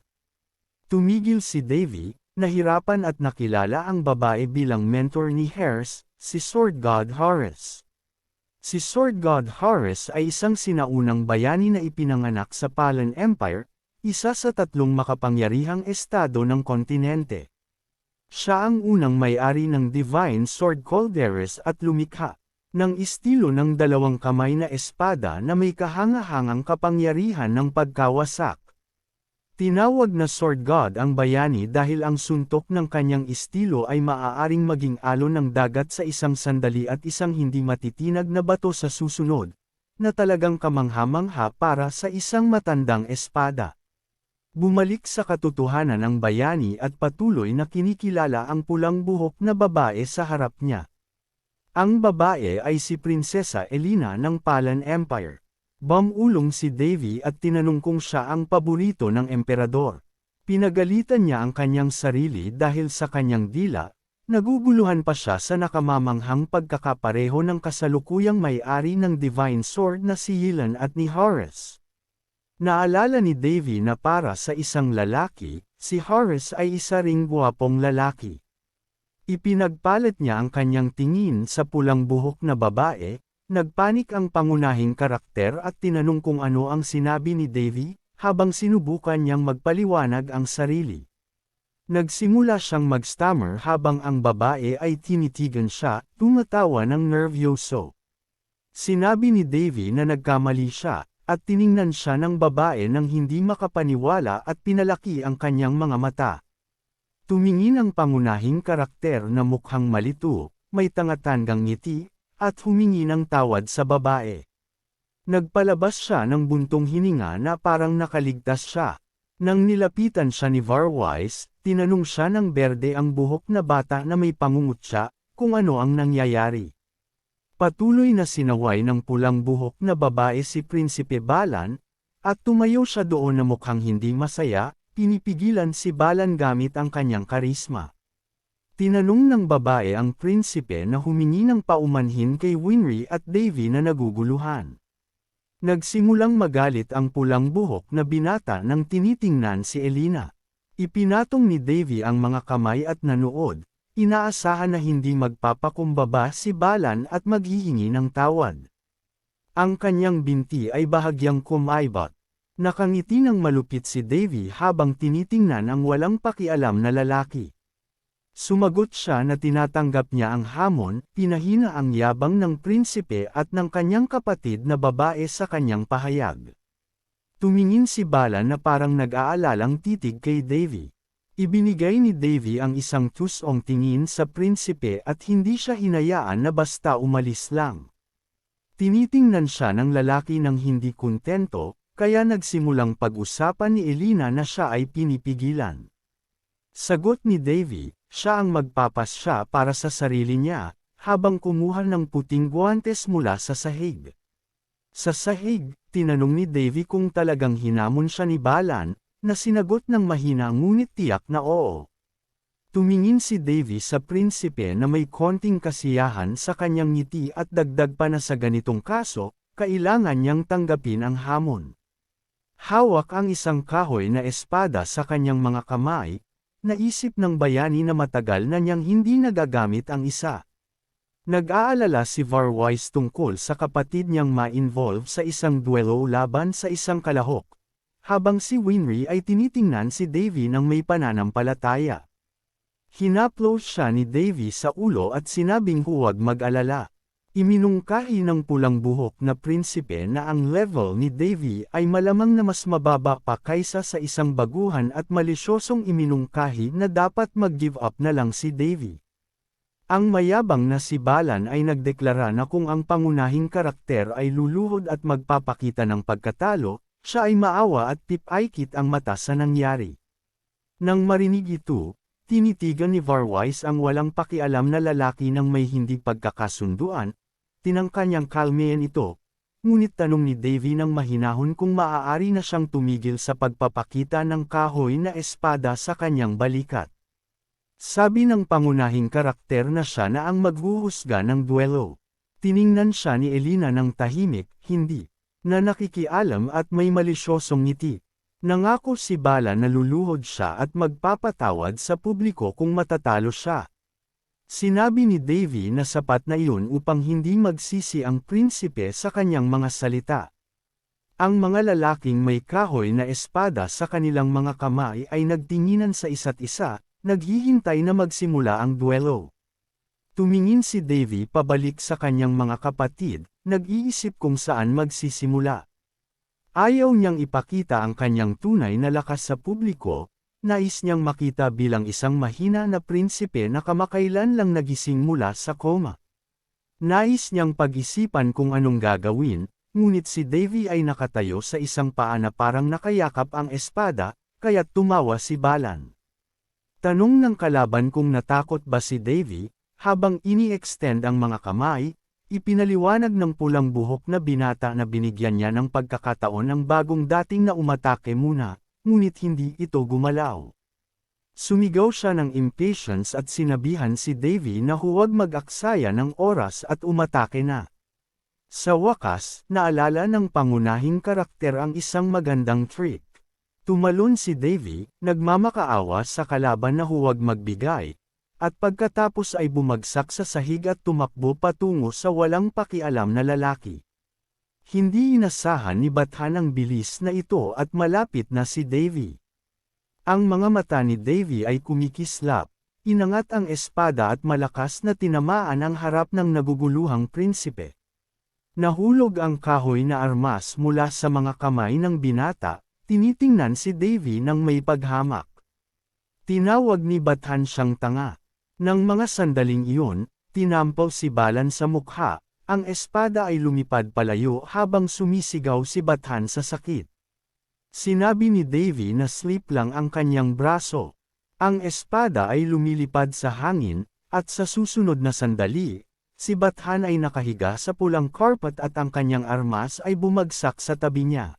Tumigil si Davy, nahirapan at nakilala ang babae bilang mentor ni Harris, si Sword God Horus. Si Sword God Horus ay isang sinaunang bayani na ipinanganak sa Palan Empire, isa sa 3 makapangyarihang estado ng kontinente. Siya ang unang may-ari ng Divine Sword Calderes at lumikha ng estilo ng 2 kamay na espada na may kahanga-hangang kapangyarihan ng pagkawasak. Tinawag na Sword God ang bayani dahil ang suntok ng kanyang estilo ay maaaring maging alon ng dagat sa isang sandali at isang hindi matitinag na bato sa susunod, na talagang kamangha-mangha para sa isang matandang espada. Bumalik sa katotohanan ang bayani at patuloy na kinikilala ang pulang buhok na babae sa harap niya. Ang babae ay si Prinsesa Elena ng Palan Empire. Bumulong si Davy at tinanong kung siya ang paborito ng emperador. Pinagalitan niya ang kanyang sarili dahil sa kanyang dila, naguguluhan pa siya sa nakamamanghang pagkakapareho ng kasalukuyang may-ari ng Divine Sword na si Yelan at ni Horus. Naalala ni Davy na para sa isang lalaki, si Horus ay isa ring guwapong lalaki. Ipinagpalit niya ang kanyang tingin sa pulang buhok na babae, nagpanik ang pangunahing karakter at tinanong kung ano ang sinabi ni Davy, habang sinubukan niyang magpaliwanag ang sarili. Nagsimula siyang mag-stammer habang ang babae ay tinitigan siya, tumatawa ng nervyoso. Sinabi ni Davy na nagkamali siya, at tiningnan siya ng babae nang hindi makapaniwala at pinalaki ang kanyang mga mata. Tumingin ang pangunahing karakter na mukhang malito, may tangatanggang ngiti, at humingi ng tawad sa babae. Nagpalabas siya ng buntong hininga na parang nakaligtas siya. Nang nilapitan siya ni Varwise, tinanong siya ng berde ang buhok na bata na may pangungutya, kung ano ang nangyayari. Patuloy na sinaway ng pulang buhok na babae si Prinsipe Balan, at tumayo siya doon na mukhang hindi masaya, pinipigilan si Balan gamit ang kanyang karisma. Tinanong ng babae ang prinsipe na humingi ng paumanhin kay Winry at Davy na naguguluhan. Nagsimulang magalit ang pulang buhok na binata nang tinitingnan si Elena. Ipinatong ni Davy ang mga kamay at nanood, Inaasahan na hindi magpapakumbaba si Balan at maghihingi ng tawad. Ang kanyang binti ay bahagyang kumaibot. Nakangiti ng malupit si Devi habang tinitingnan ang walang pakialam na lalaki. Sumagot siya na tinatanggap niya ang hamon, pinahina ang yabang ng prinsipe at ng kanyang kapatid na babae sa kanyang pahayag. Tumingin si Balan na parang nag-aalalang titig kay Devi. Ibinigay ni Devi ang isang tusong tingin sa prinsipe at hindi siya hinayaan na basta umalis lang. Tinitingnan siya ng lalaki ng hindi kontento, kaya nagsimulang pag-usapan ni Elina na siya ay pinipigilan. Sagot ni Devi, siya ang magpapasya para sa sarili niya, habang kumuha ng puting guwantes mula sa sahig. Sa sahig, tinanong ni Devi kung talagang hinamon siya ni Balan, na sinagot ng mahina ngunit tiyak na oo. Tumingin si Devi sa prinsipe na may konting kasiyahan sa kanyang ngiti at dagdag pa na sa ganitong kaso, kailangan niyang tanggapin ang hamon. Hawak ang isang kahoy na espada sa kanyang mga kamay, naisip ng bayani na matagal na niyang hindi nagagamit ang isa. Nag-aalala si Varwise tungkol sa kapatid niyang ma-involve sa isang duelo laban sa isang kalahok, habang si Winry ay tinitingnan si Devi ng may pananampalataya. Hinaplos siya ni Devi sa ulo at sinabing huwag mag-alala. Iminungkahi ng pulang buhok na prinsipe na ang level ni Devi ay malamang na mas mababa pa kaysa sa isang baguhan at malisyosong iminungkahi na dapat mag-give up na lang si Devi. Ang mayabang na si Balan ay nagdeklara na kung ang pangunahing karakter ay luluhod at magpapakita ng pagkatalo, siya ay maawa at pipaikit ang mata sa nangyari. Nang marinig ito, tinitigan ni Varwise ang walang pakialam na lalaki ng may hindi pagkakasunduan, tinangka niyang kalmehin ito, ngunit tanong ni Devi ng mahinahon kung maaari na siyang tumigil sa pagpapakita ng kahoy na espada sa kanyang balikat. Sabi ng pangunahing karakter na siya na ang maghuhusga ng duelo. Tiningnan siya ni Elina ng tahimik, hindi na nakikialam at may malisyosong ngiti. Nangako si Bala na luluhod siya at magpapatawad sa publiko kung matatalo siya. Sinabi ni Devi na sapat na iyon upang hindi magsisi ang prinsipe sa kanyang mga salita. Ang mga lalaking may kahoy na espada sa kanilang mga kamay ay nagtinginan sa isa't isa, naghihintay na magsimula ang duelo. Tumingin si Devi pabalik sa kanyang mga kapatid, nag-iisip kung saan magsisimula. Ayaw niyang ipakita ang kanyang tunay na lakas sa publiko, nais niyang makita bilang isang mahina na prinsipe na kamakailan lang nagising mula sa koma. Nais niyang pag-isipan kung anong gagawin, ngunit si Devi ay nakatayo sa isang paa na parang nakayakap ang espada, kaya't tumawa si Balan. Tanong ng kalaban kung natakot ba si Devi, habang ini-extend ang mga kamay, ipinaliwanag ng pulang buhok na binata na binigyan niya ng pagkakataon ang bagong dating na umatake muna, ngunit hindi ito gumalaw. Sumigaw siya ng impatience at sinabihan si Devi na huwag mag-aksaya ng oras at umatake na. Sa wakas, naalala ng pangunahing karakter ang isang magandang trick. Tumalon si Devi, nagmamakaawa sa kalaban na huwag magbigay, at pagkatapos ay bumagsak sa sahig at tumakbo patungo sa walang pakialam na lalaki. Hindi inasahan ni Bathan ang bilis na ito at malapit na si Devi. Ang mga mata ni Devi ay kumikislap, inangat ang espada at malakas na tinamaan ang harap ng naguguluhang prinsipe. Nahulog ang kahoy na armas mula sa mga kamay ng binata, tinitingnan si Devi ng may paghamak. Tinawag ni Bathan siyang tanga. Nang mga sandaling iyon, tinampaw si Balan sa mukha. Ang espada ay lumipad palayo habang sumisigaw si Bathan sa sakit. Sinabi ni Devi na slip lang ang kanyang braso. Ang espada ay lumilipad sa hangin, at sa susunod na sandali, si Bathan ay nakahiga sa pulang carpet at ang kanyang armas ay bumagsak sa tabi niya.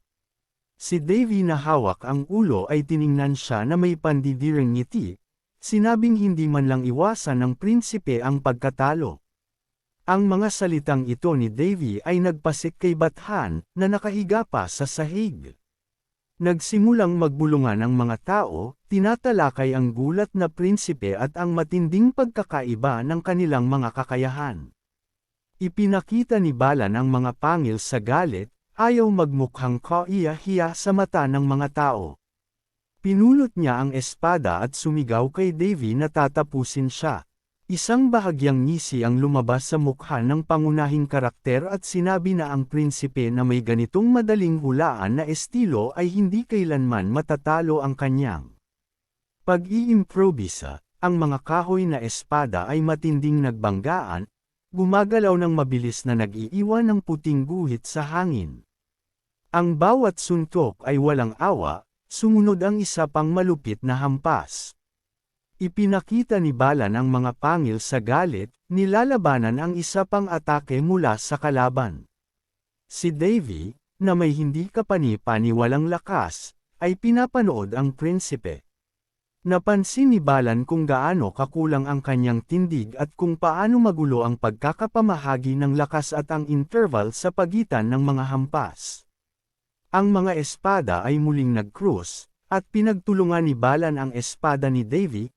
Si Devi na hawak ang ulo ay tiningnan siya na may pandidirang ngiti, sinabing hindi man lang iwasan ng prinsipe ang pagkatalo. Ang mga salitang ito ni Devi ay nagpasik kay Bathan, na nakahiga pa sa sahig. Nagsimulang magbulungan ang mga tao, tinatalakay ang gulat na prinsipe at ang matinding pagkakaiba ng kanilang mga kakayahan. Ipinakita ni Balan ang mga pangil sa galit, ayaw magmukhang kaiya-hiya sa mata ng mga tao. Pinulot niya ang espada at sumigaw kay Davy na tatapusin siya. Isang bahagyang ngisi ang lumabas sa mukha ng pangunahing karakter at sinabi na ang prinsipe na may ganitong madaling hulaan na estilo ay hindi kailanman matatalo ang kanyang pag-iimprovisa. Ang mga kahoy na espada ay matinding nagbanggaan, gumagalaw ng mabilis na nag-iiwan ng puting guhit sa hangin. Ang bawat suntok ay walang awa, sumunod ang isa pang malupit na hampas. Ipinakita ni Balan ang mga pangil sa galit, nilalabanan ang isa pang atake mula sa kalaban. Si Davy, na may hindi kapani-paniwalang lakas, ay pinapanood ang prinsipe. Napansin ni Balan kung gaano kakulang ang kanyang tindig at kung paano magulo ang pagkakapamahagi ng lakas at ang interval sa pagitan ng mga hampas. Ang mga espada ay muling nag-cross, at pinagtulungan ni Balan ang espada ni Davy.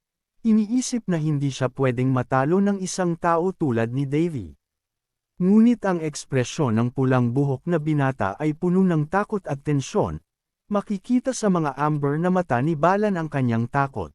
Iniisip na hindi siya pwedeng matalo ng isang tao tulad ni Davy. Ngunit ang ekspresyon ng pulang buhok na binata ay puno ng takot at tensyon. Makikita sa mga amber na mata ni Balan ang kanyang takot.